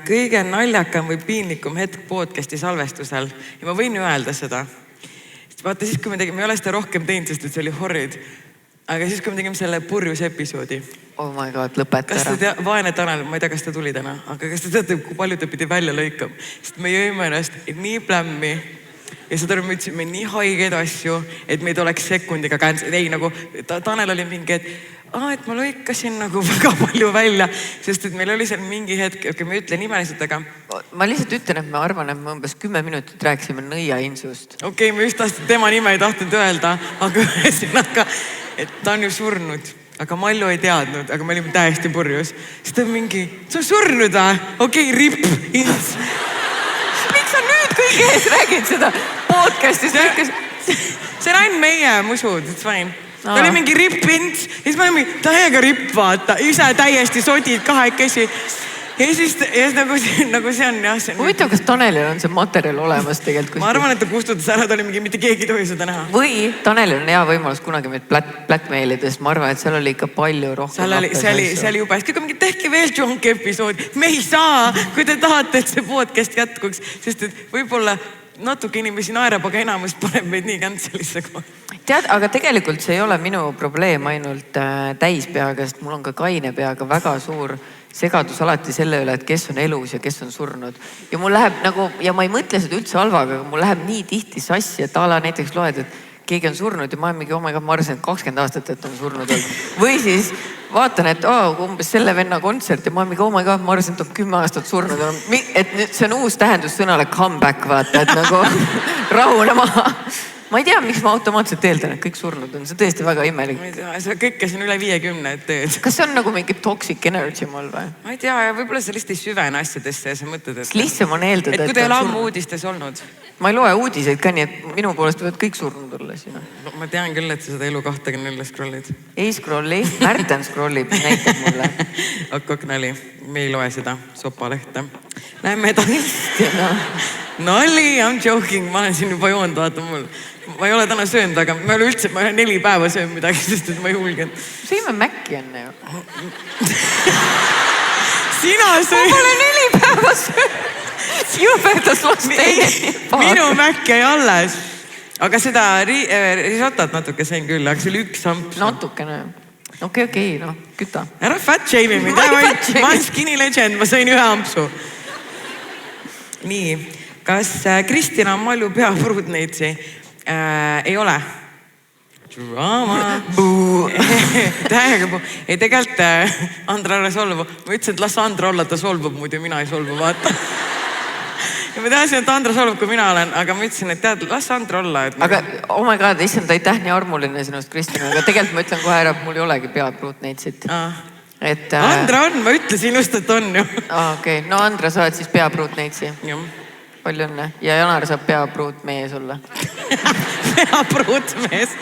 kõige naljakam või piinlikum hetk podcasti salvestusel ja ma võin öelda seda. Vaata siis, kui me ei ole seda rohkem teinud, sest et see oli horrid. Aga siis, kui me tegime selle purjus episoodi. Oh my god, lõpeta ära. Kas te vaene Tanel, ma ei tea, kas ta tuli täna, aga kas te teate, kui palju ta pidi välja lõikama? Sest me jõime ennast nii plämmi ja seda me ütlesime nii haigeid asju, et meid oleks sekundiga käns... Ei, nagu Tanel oli mingi, et ma lõikasin nagu väga palju välja, sest et meil oli seal mingi hetk, me ei ütle nimeliselt, aga... Ma lihtsalt ütlen, et ma arvan, et me umbes 10 minutit rääkisime nõiainsust. Okei, me just tema nime ei tahtnud öelda, aga ühesõnaga, et ta on ju surnud, aga Mallu ei teadnud, aga me olime täiesti purjus. Siis ta on mingi, sa on surnud või? Okei, rip, ins. Miks sa nüüd kõige ees räägid seda podcastis? See on ainult meie musud, it's fine. Ta oli mingi rip, ins. Ja siis me olime täiega rip, vaata. Ise täiesti sodid kahekesi. Ja siis nagu see on jah. Huvitav, kas Tanelil on see materjal olemas tegelikult? Ma arvan, et ta kustutas ära, ta oli mingi, mitte keegi tohi seda näha. Või Tanelil on hea võimalus kunagi meid blackmailidest. Ma arvan, et seal oli ikka palju rohkem. See oli juba. Siis kui mingi tehke veel junk episoodi. Me ei saa, kui te tahate, et see podcast jätkuks. Sest et võib-olla natuke inimesi naerab, aga enamus paneb meid nii kantselisse kohe. Tead, aga tegelikult see ei ole minu probleem ainult täispeaga, sest mul on ka kaine peaga väga suur segadus alati selle üle, et kes on elus ja kes on surnud. Ja mul läheb nagu, ja ma ei mõtle seda üldse halvaga, aga mul läheb nii tihti sassi, et ala näiteks loed, et keegi on surnud ja ma olen mingi, ma arvasin, et 20 aastat, et on surnud olnud. Või siis vaatan, et umbes selle venna kontsert ja ma olen mingi, ma arvasin, et on 10 aastat surnud. Et see on uus tähendus sõnale comeback, vaata, et nagu rahune maha. Ma ei tea, miks ma automaatselt eeldan, et kõik surnud on. See on tõesti väga imelik. Ma ei tea, see kõik, kes on üle 50, et teed. Kas see on nagu mingi toxic energy mul või? Ma ei tea, ja võib-olla sa lihtsalt ei süvene asjadesse ja sa mõtled, et... Lihtsam on eeldada, et kui te ei ole ammu uudistes olnud. Ma ei loe uudiseid ka nii, et minu poolest võivad kõik surnud olla siin. No, ma tean küll, et sa seda elu 24 scrollid. Ei scrolli, Märten scrollib, näitab mulle. Ok, nali. Me ei loe seda sopalehte. Lähme edasi. Nali, I'm joking. Ma olen siin juba joonud, vaata mul. Ma ei ole täna söönud, aga ma ei ole 4 päeva söönud midagi, sest et ma ei hulgenud. Sõime Mäkki enne ju. Sina sõi... Ma pole 4 päeva söönud. Jõberdas last teine. Minu Mäkki ei alles. Aga seda risotat natuke sain küll, aga see oli 1 amps. Natukene. Okei, noh, küta. Ära fat shame mind. Ma olen skinny legend, ma sain 1 ampsu. Nii, kas Kristina on Malju peapruudneitsi? Ei ole. Drama. Täiega puu. Ei, tegelikult Andra ära solvu. Ma ütlesin, et las Andra olla, ta solvub muidu, mina ei solvu, vaata. Ja ma tahasin, et Andra solvub, kui mina olen, aga ma ütlesin, et tead, las Andra olla. Aga, oh my god, issand, aitäh nii armuline sinust, Kristina. Aga tegelikult ma ütlen kohe ära, et mul ei olegi peapruutneitsit. et . Andra on, ma ütlesin just, et on ju . Okei, no Andra, sa oled siis peapruutneitsi . jah . palju õnne ja Janar saab peapruutmees olla . peapruutmees .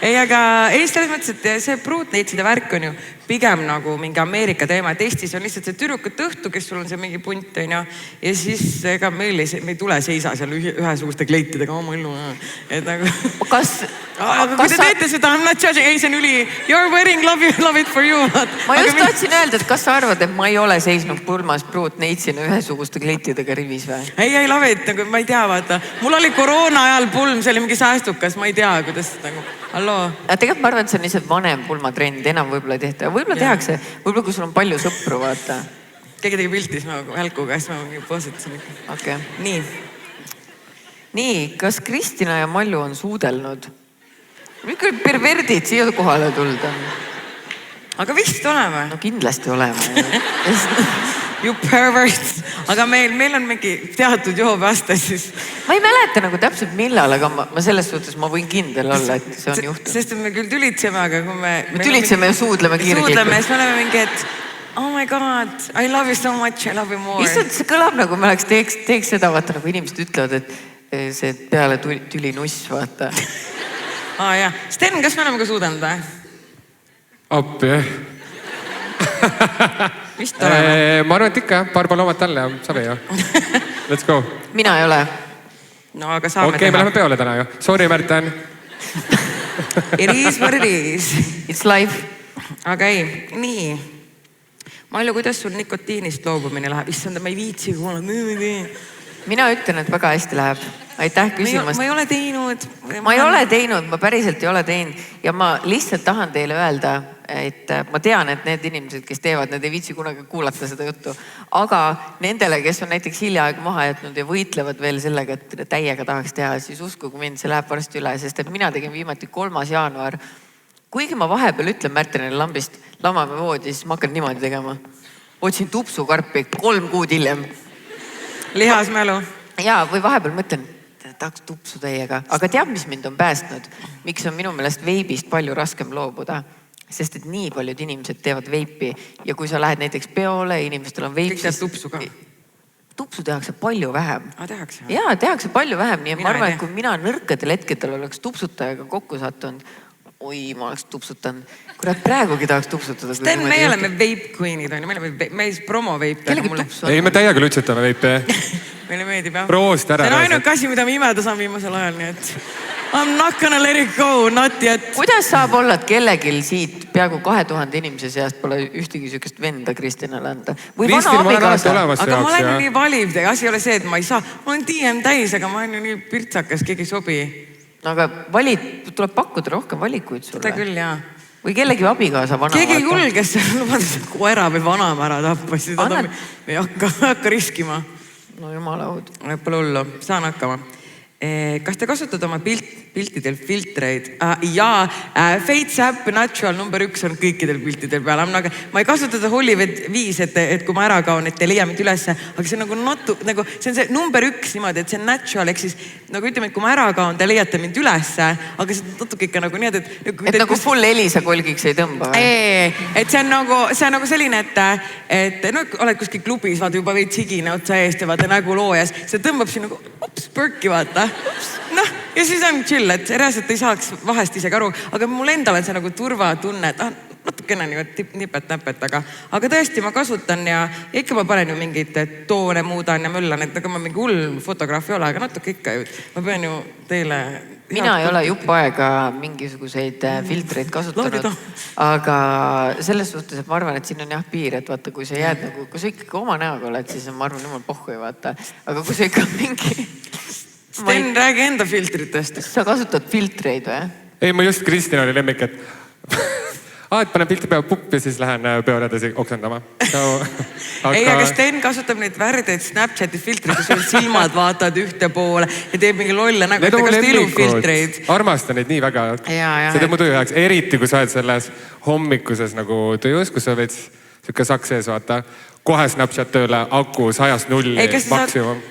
ei , aga ei selles mõttes , et see pruutneitside värk on ju pigem nagu mingi Ameerika teema , et Eestis on lihtsalt see tüdrukute õhtu , kes sul on see mingi punt on ju . ja siis ega me ei tule seisa seal ühesuguste kleitidega oma illu . et nagu . kas . aga kui te teete seda , I m not judging , ei see on üli , your wedding , love it for you . ma just tahtsin öelda , et kas sa arvad , et ma ei ole seisnud pulmas pruutneitsina ühesuguste kleitidega rivis või ? ei love it , nagu ma ei tea , vaata , mul oli koroona ajal pulm , see oli mingi säästukas , ma ei tea , kuidas nagu , halloo . aga tegelikult ma arvan , et see on lihtsalt vanem pulmatrend , enam võib-olla ei tehta , võib-olla tehakse , võib-olla kui sul on palju sõpru , vaata . keegi tegi pilti siis ma välkuga , siis ma poositasin . okei . nii . nii , kas Kristina ja Mallu on suudelnud ? mis küll perverdid siia kohale tulnud on ? aga vist oleme . no kindlasti oleme . You pervert . aga meil on mingi teatud joobeaste siis . ma ei mäleta nagu täpselt millal , aga ma selles suhtes ma võin kindel olla , et see on juhtunud . sest me küll tülitseme , aga kui me tülitseme ja suudleme kirglikult . suudleme , siis me oleme mingi , et oh my god , I love you so much , I love you more . issand , see kõlab nagu me oleks teeks seda , vaata nagu inimesed ütlevad , et see peale tüli nuss , vaata . jah , Sten , kas me oleme ka suudelnud või ? appi jah . vist oleme . ma arvan , et ikka jah , paar palomat alla ja savi ju . Let's go . mina ei ole . no aga saame okei , me läheme peole täna ju . Sorry , Märten . It is what it is . It's life . aga ei , nii . Malju , kuidas sul nikotiinist loobumine läheb ? issand , ma ei viitsi kuulata . mina ütlen , et väga hästi läheb . aitäh küsimast ma . ei ole teinud . ma ei ole teinud , ma päriselt ei ole teinud ja ma lihtsalt tahan teile öelda , et ma tean , et need inimesed , kes teevad , need ei viitsi kunagi kuulata seda juttu . aga nendele , kes on näiteks hiljaaegu maha jätnud ja võitlevad veel sellega , et täiega tahaks teha , siis uskuge mind , see läheb varsti üle , sest et mina tegin viimati 3. jaanuar . kuigi ma vahepeal ütlen Märtenile lambist , lamame voodi , siis ma hakkan niimoodi tegema . otsin tupsukarpi 3 kuud hiljem . lihasmälu . ja , või vahepeal mõtlen , tahaks tupsu täiega , aga tead , mis mind on päästnud , miks on minu meelest veibist palju raskem loobuda , sest et nii paljud inimesed teevad veipi ja kui sa lähed näiteks peole , inimestel on veip . kõik teeb tupsu ka . tupsu tehakse palju vähem . tehakse . ja tehakse palju vähem , nii et Mina ma arvan , ei et kui mina nõrkadel hetkedel oleks tupsutajaga kokku sattunud , oi , ma oleks tupsutanud . kurat , praegugi tahaks tupsutada . Sten , meie oleme vape queen'id onju , me ei promo veipe . kellegi tupsu on ei , me täiega lütsutame veipi . meile meeldib jah . Proost ära . see on ainuke asi , mida ma imeda saan viimasel ajal , nii et I m not gonna let it go , not yet . kuidas saab olla , et kellelgi siit peaaegu 2000 inimese seast pole ühtegi sihukest venda Kristinale anda ? või vana Kristin , ma olen alati abikaasa ? olemas su aga ma jaoks olen ju ja nii valiv , asi ei ole see , et ma ei saa , mul on DM täis , aga ma olen ju nii pirtsakas , keegi ei sobi . aga tuleb pakkuda rohkem valikuid seda sulle . küll jaa . või kellegi abikaasa vana . keegi ei julge seal lubada koera või vanaema ära tappa , siis Annad- ei hakka riskima . no jumala õud . Pole hullu , saan hakkama . kas te kasutate oma piltidel filtreid ? jaa , Fates äpp Natural number 1 on kõikidel piltidel peal . ma ei kasuta seda Hollywood 5, et kui ma ära kaon , et ei leia mind ülesse , aga see on nagu see on see number 1 niimoodi , et see on natural ehk siis nagu ütleme , et kui ma ära kaon , te leiate mind ülesse , aga see on natuke ikka nagu nii , et nagu full Elisa kolgiks ei tõmba või ? et see on nagu selline , et no oled kuskil klubis , vaata juba veits higine otsa eest ja vaata nägu loojas , see tõmbab sind nagu ups , põrki vaata . noh , ja siis on chill , et reaalselt ei saaks vahest isegi aru , aga mul endal on see nagu turvatunne , et natukene nagu nipet-näpet , aga tõesti ma kasutan ja ikka ma panen ju mingeid toone muudan ja möllan , et ega ma mingi hull fotograaf ei ole , aga natuke ikka ju , ma pean ju teile . mina ei ole jupp aega mingisuguseid filtreid kasutanud , aga selles suhtes , et ma arvan , et siin on jah piir , et vaata , kui sa jääd nagu , kui sa ikkagi oma näoga oled , siis ma arvan , jumal pohhu ei vaata , aga kui sa ikka mingi . Sten , räägi enda filtritest . sa kasutad filtreid või ? ei , ma just , Kristin oli lemmik , et et panen pilti peale pupp ja siis lähen peole edasi oksendama aga... ei , aga Sten kasutab neid värdeid Snapchati filtreid , kus sul silmad vaatavad ühte poole ja teeb mingi lolle nägu , et ta kasutab ilufiltreid . armastan neid nii väga . see teeb mu tuju heaks , eriti kui sa oled selles hommikuses nagu tujus , kus sa veits sihuke saks ees , vaata . kohe Snapchat tööle , aku 100-st 0 maksimum .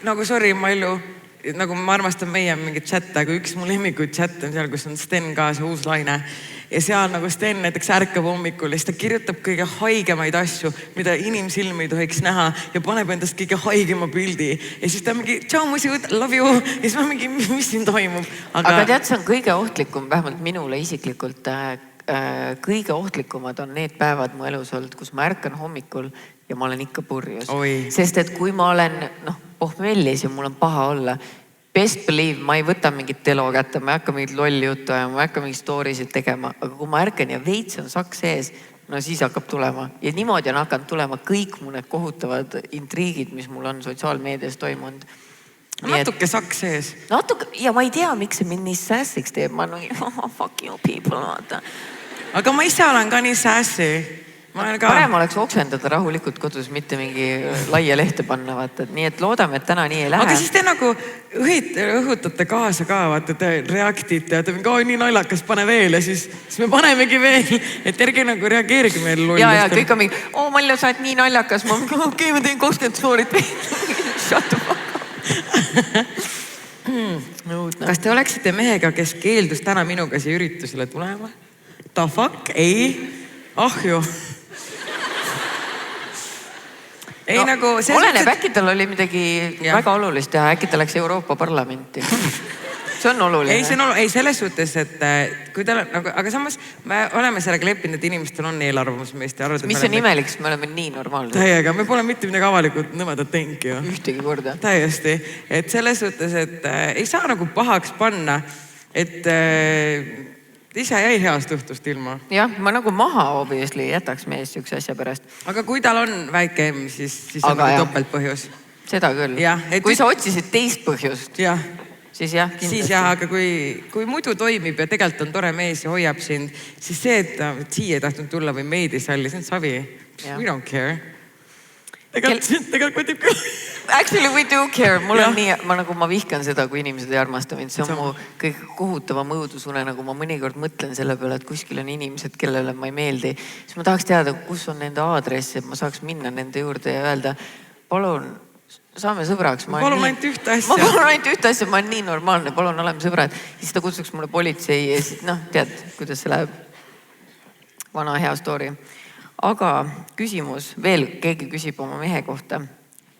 nagu sorry , Malju , nagu ma armastan meie mingit chat'e, aga üks mu lemmikuid chat'e on seal, kus on Sten ka, see uus Laine. Ja seal nagu Sten näiteks ärkab hommikul ja siis ta kirjutab kõige haigemaid asju, mida inimsilm ei tohiks näha ja paneb endast kõige haigema pildi. Ja siis ta mingi, tšau musud, love you. Ja siis ma mingi, mis siin toimub? Aga tead, see on kõige ohtlikum, vähemalt minule isiklikult. Kõige ohtlikumad on need päevad mu elus olnud, kus ma ärkan hommikul ja ma olen ikka purjus. Sest et kui ma olen pohmellis ja mul on paha olla, best believe, ma ei võta mingit telo kätte, ma ei hakka mingit lolli juttu ja ma ei hakka mingit storysid tegema, aga kui ma ärkan ja veits on saks sees, no siis hakkab tulema. Ja niimoodi on hakanud tulema kõik mu need kohutavad intriigid, mis mul on sotsiaalmeedias toimunud. Natuke saks sees. Ja ma ei tea, miks see mind nii sassiks teeb. Ma olen fuck you people, vaata. Aga ma ise olen ka nii sassi. Parem oleks oksendada rahulikult kodus, mitte mingi laia lehte panna, vaata. Nii et loodame, et täna nii ei lähe. Aga siis te nagu õhutate kaasa ka, vaata, te reaktite ja te mingi, nii naljakas, pane veel ja siis me panemegi veel, et ärge nagu reageerige meil lolli. Ja kõik on mingi, Malja, sa oled nii naljakas, ma teen 20 stoorit veel. Shut the fuck. Kas te oleksite mehega, kes keeldus täna minuga siia üritusele tulema? The fuck? Ei. Ahju. Ei nagu... Oleneb, äkki tal oli midagi väga olulist teha, äkki ta läks Euroopa Parlamenti. See on oluline. Ei, selles suhtes, et kui tal on, aga samas me oleme sellega leppinud, et inimestel on eelarvamus meist. Mis on imelik, sest me oleme nii normaalne. Täiega, me pole mitte midagi avalikult nõmedat teingi. Ühtegi korda. Täiesti. Et selles suhtes, et ei saa nagu pahaks panna, et ise jäi heast õhtust ilma. Jah, ma nagu maha obviously jätaks mees üks asja pärast. Aga kui tal on väike M, siis on nagu topelt põhjus. Seda küll. Kui sa otsisid teist põhjust, siis jah, kindlasti. Siis jah, aga kui muidu toimib ja tegelikult on tore mees ja hoiab sind, siis see, et ta siia ei tahtnud tulla või meid ei salli, see on savi. We don't care. Tegelikult võtib küll. Actually we do care. Mul on nii, ma vihkan seda, kui inimesed ei armasta mind. See on mu kõik kohutava mõõdusune, nagu ma mõnikord mõtlen selle peale, et kuskil on inimesed, kellele ma ei meeldi. Siis ma tahaks teada, kus on nende aadress, et ma saaks minna nende juurde ja öelda, palun, saame sõbraks. Ma palun ainult ühte asja. Ma palun ainult ühte asja, ma olen nii normaalne, palun oleme sõbrad. Siis ta kutsuks mulle politsei ja siis, tead, kuidas see läheb. Vana hea story. Aga küsimus, veel keegi küsib oma mehe kohta.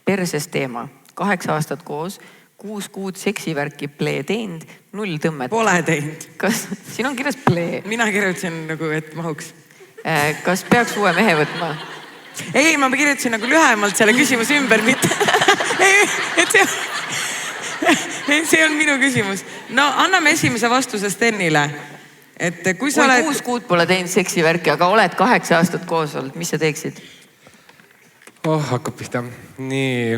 Perses teema. 8 aastat koos, 6 kuud seksivärki plee teinud, 0 tõmmet. Pole teinud. Kas siin on kirjas plee? Mina kirjutasin nagu, et mahuks. Kas peaks uue mehe võtma? Ei, ma kirjutasin nagu lühemalt selle küsimus ümber, mitte. See on minu küsimus. No anname esimese vastuse Stenile. Et kui sa oled... 6 kuud pole teinud seksivärki, aga oled 8 aastat koos olnud, mis sa teeksid? Hakkab pihta. Nii,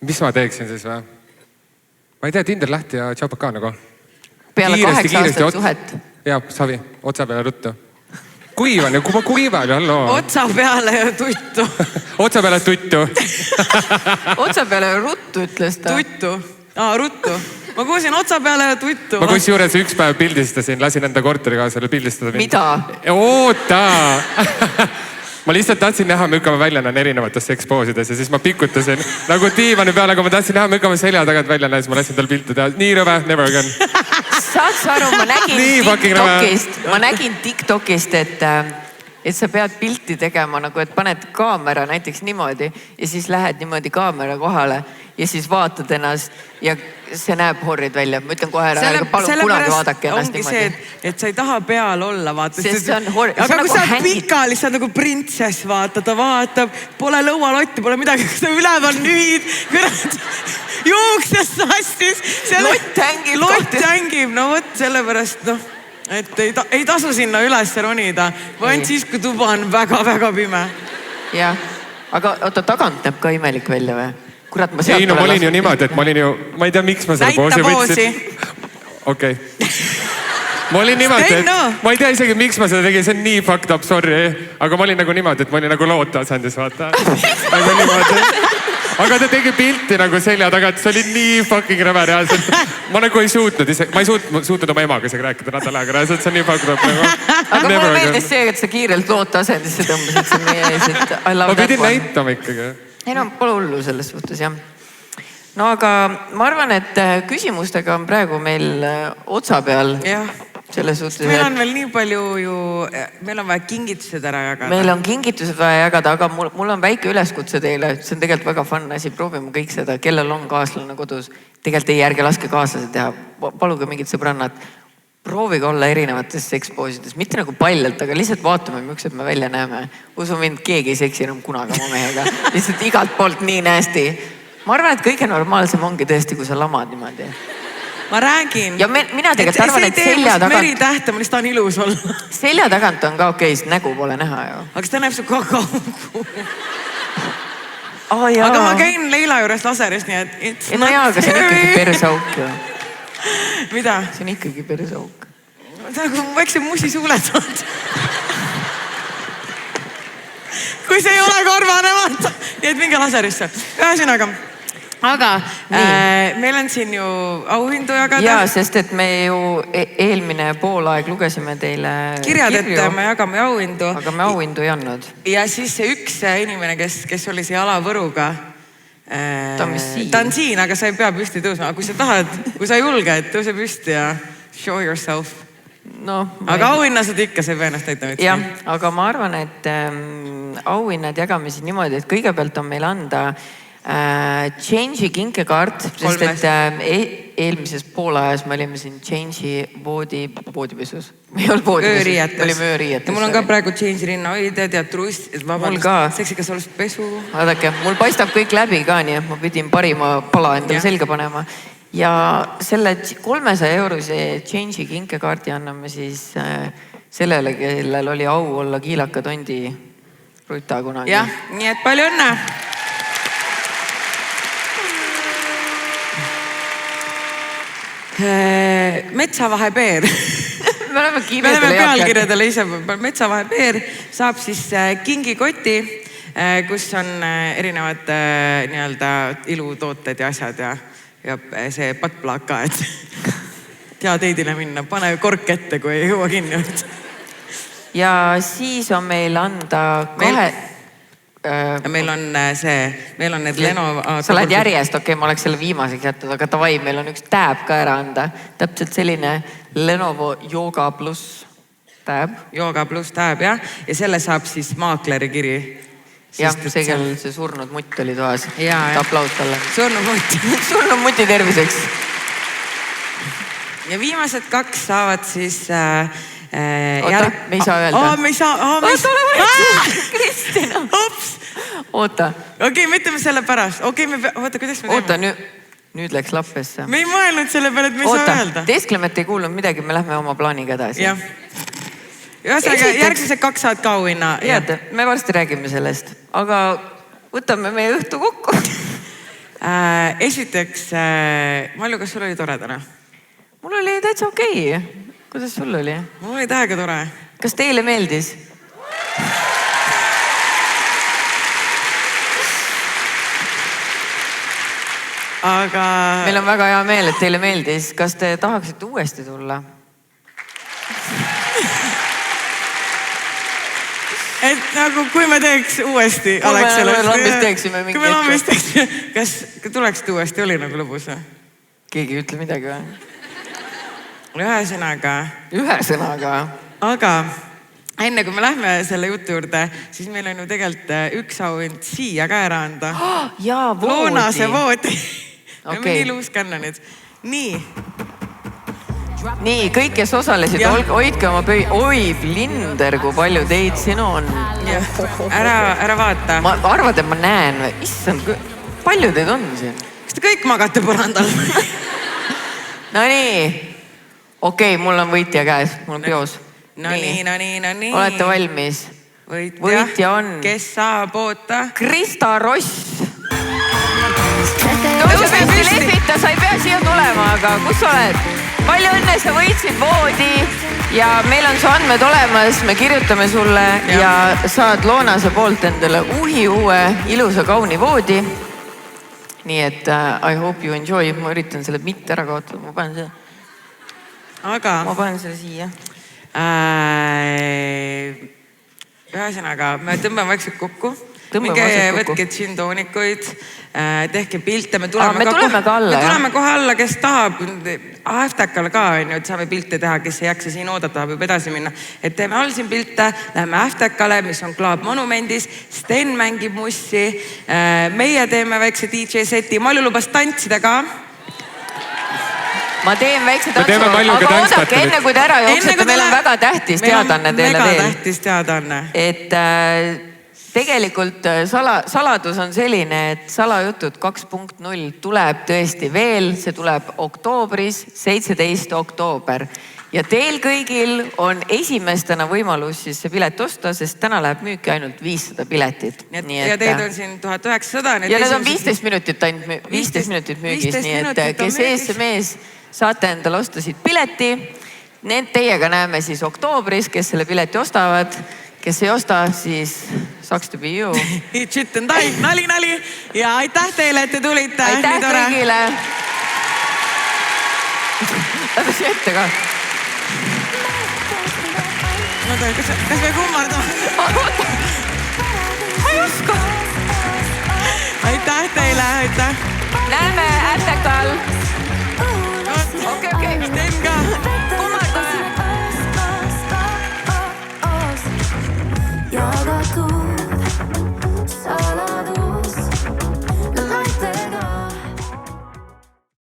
mis ma teeksin siis või? Ma ei tea, Tinder lähti ja tšaupa nagu. Peale 8 aastat suhet? Jaa, savi, otsa peale ruttu. Kuivan ja kui ma kuivan, halloo. Otsa peale ja tuttu. Otsa peale tuttu. Otsa peale ruttu, ütles ta. Tuttu. Ruttu. Ma kuulsin otsa peale ja tuttu. Ma kus juures üks päev pildistasin, lasin enda korterikaasale pildistada. Mida? Oota! Ma lihtsalt tahtsin näha, millega ma välja näen erinevates sekspoosides ja siis ma pikutasin nagu diivani peale, aga ma tahtsin näha, millega ma selja tagant välja näen, siis ma lasin tal pilte teha. Nii rõve, never again. Saad sa aru, ma nägin TikTokist, et sa pead pilti tegema nagu, et paned kaamera näiteks niimoodi ja siis lähed niimoodi kaamera kohale ja siis vaatad ennast ja see näeb horrid välja. Ma ütlen kohe ära, palun kunagi vaadake ennast niimoodi. Ongi see, et sa ei taha peal olla, vaata. Sest see on horrid. Aga kui sa oled pikali, sa oled nagu printsess, vaata, ta vaatab, pole lõualotti, pole midagi, kui sa üleval nüüd, juukses sassis. Lott hängib, no võt, sellepärast, et ei tasu sinna üles ronida. Või ainult siis, kui tuba on väga-väga pime. Jah, aga oota, tagant näeb ka imelik välja või? Kurat, ma ei, no ma olin ju niimoodi, et ma olin ju, ma ei tea, miks ma selle poosi võtsin. Okei. Ma olin niimoodi, et ma ei tea isegi, miks ma seda tegin, see on nii fucked up, sorry. Aga ma olin nagu niimoodi, et ma olin nagu lootasandis, vaata. Nagu niimoodi. Aga ta tegi pilti nagu selja taga, et see oli nii fucking räve reaalselt. Ma nagu ei suutnud ise, ma ei suutnud oma emaga isegi rääkida nädal aega reaalselt, see on nii fucked up nagu. Aga mulle meeldis see, et sa kiirelt lootasendisse tõmbasid siin meie ees, et I love that one. Ma pidin näitama ikkagi. Ei no, pole hullu selles suhtes, jah. no aga ma arvan, et küsimustega on praegu meil otsa peal. Jah. Selles suhtes, meil on veel nii palju ju, meil on vaja kingitused ära jagada. Meil on kingitused vaja jagada, aga mul on väike üleskutse teile. See on tegelikult väga fun asi. Proovime kõik seda, kellel on kaaslane kodus. Tegelikult ei järge laske kaaslased teha. Paluge mingid sõbrannad. Proovige olla erinevates sekspoosides. Mitte nagu paljalt, aga lihtsalt vaatame, miksed me välja näeme. Usu mind, keegi ei seksi enam kunagi oma mehega. Lihtsalt igalt poolt nii nästi. Ma arvan, et kõige normaalsem ongi tõesti, kui sa lamad niimoodi. Ma räägin. Ja mina tegelikult arvan, et selja tagant... Meritähte, ma lihtsalt tahan ilus olla. Selja tagant on ka okei, sest nägu pole näha ju. Aga seda näeb su kaugu. Aga ma käin Leila juures laseris, nii et... Ja no jaa, aga see on ikkagi persauk ju. Mida? See on ikkagi persauk. See on nagu väikse musi suuled saad. Kui see ei ole karvane, vaata. Nii et minge laserisse. Ühesõnaga... Aga meil on siin ju auhindu jagada. Jaa, sest et me ju eelmine poolaeg lugesime teile kirjad, et me jagame auhindu. Aga me auhindu ei andnud. Ja siis see üks inimene, kes oli see Alavõruga. Ta on siin, aga sa ei pea püsti tõusma. Kui sa tahad, kui sa julge, et tõuse püsti ja show yourself. No, aga auhinnased ikka, see ei pea ennast näitama. Jah, aga ma arvan, et auhinnad jagame siin niimoodi, et kõigepealt on meil anda Change'i kinkekaart, sest et eelmises poolajas me olime siin Change'i voodipesus. Me ei olnud voodipesus, olime ööriietes. Mul on ka praegu Change'i rinnahoided ja truss, vabandust, seksikas olust pesu. Vaadake, mul paistab kõik läbi ka, nii et ma pidin parima pala endale selga panema. Ja selle 300 eurose Change'i kinkekaardi anname siis sellele, kellel oli au olla Kiilaka Tondi ruta kunagi. Jah, nii et palju õnne! Metsavahepeer. Me oleme pealkirjadele ise. Metsavahepeer saab siis kingikoti, kus on erinevad nii-öelda ilutooted ja asjad ja see pattplaak ka, et hea teidile minna. Pane kork ette, kui ei jõua kinni. Ja siis on meil anda Meil on need Lenovo... Sa lähed järjest, okei, ma oleks selle viimaseks jätnud, aga tavai, meil on üks tääb ka ära anda. Täpselt selline Lenovo Yoga Plus tääb. Yoga Plus tääb, jah. Ja selle saab siis maakleri kiri. Jah, see kellel see surnud mutt oli toas. Aplaus talle. Surnud mutt. Surnud mutti terviseks. Ja viimased 2 saavad siis... Oota, me ei saa öelda. Me ei saa. Oota, ole võtsi. Kristina. Ops. Oota. Okei, me ütleme selle pärast. Okei, oota, kuidas me teeme? Oota, nüüd läks lappesse. Me ei mõelnud selle peale, et me ei saa öelda. Oota, Tesklemet ei kuulnud midagi, me lähme oma plaaniga edasi. Jah. Ühesõnaga, järgmised 2 saad ka auhinna. Teate, me varsti räägime sellest, aga võtame meie õhtu kokku. Esiteks, Malju, kas sul oli tore täna? Mul oli täitsa okei. Kuidas sul oli? Mul oli täiega tore. Kas teile meeldis? Aga... Meil on väga hea meel, et teile meeldis. Kas te tahaksite uuesti tulla? Et nagu, kui me teeks uuesti, Kui me lambist teeksime mingi Kui me lambist teeksime, kas tuleksite uuesti, oli nagu lõbus? Keegi ei ütle midagi või? Ühesõnaga. Aga enne kui me lähme selle jutu juurde, siis meil on ju tegelikult üks auhind siia ka ära anda. Jaa, voodi. Loonase voodi. Me oleme nii luus känna nüüd. Nii, kõik, kes osalesid, hoidke oma pöi. Oi, Blinder, kui palju teid siin on. Ära vaata. Ma arvad, et ma näen. Issand, palju teid on siin? Kas te kõik magate põrandal? No nii. Okei, mul on võitja käes, mul on peos. No nii. Olete valmis? Võitja on... Kes saab oota? Krista Ross. Tõuse püsti lehvita, sa ei pea siia tulema, aga kus oled? Palju õnne, sa võitsid voodi ja meil on su andmed olemas, me kirjutame sulle ja saad Loonase poolt endale uue ilusa kauni voodi. Nii et I hope you enjoy, ma üritan selle mitte ära kaotada, ma panen seda. Ma panen selle siia. Ühesõnaga, me tõmbame vaikselt kokku. tõmbame minge vased kokku. võtke džintoonikuid, tehke pilte, me me tuleme tuleme ka alla, me jah. tuleme kohe alla, kes tahab. Aftekal ka on ju, et saame pilte teha, kes ei jaksa siin oodata, tahab juba edasi minna. Et teeme all siin pilte, läheme Aftekale, mis on Club Monumendis, Sten mängib mussi, meie teeme väikse DJ seti, Malju lubas tantsida ka. Ma teen väikse Me teeme tantsu, Maljuga aga oodake tantsbattle'it. enne, kui te ära jooksete, meil on väga tähtis teadaanne teile veel. Mega tähtis teadaanne. Et tegelikult saladus on selline, et salajutud 2.0 tuleb tõesti veel, see tuleb oktoobris, 17. oktoober. Ja teil kõigil on esimestena võimalus siis see pilet osta, sest täna läheb müüki ainult 500 piletit. Ja teid on siin 1900. Ja need on 15 minutit ainult, 15 minutit müügis, nii et kes ees see mees, saate endale osta siit pileti. Need teiega näeme siis oktoobris, kes selle pileti ostavad. Kes ei osta, siis sucks to be you. Nali. Ja aitäh teile, et te tulite. Aitäh kõigile. Lähme siia ette ka. Kas me kummardame? Ma ei oska. Aitäh teile, aitäh. Näeme Äftekal.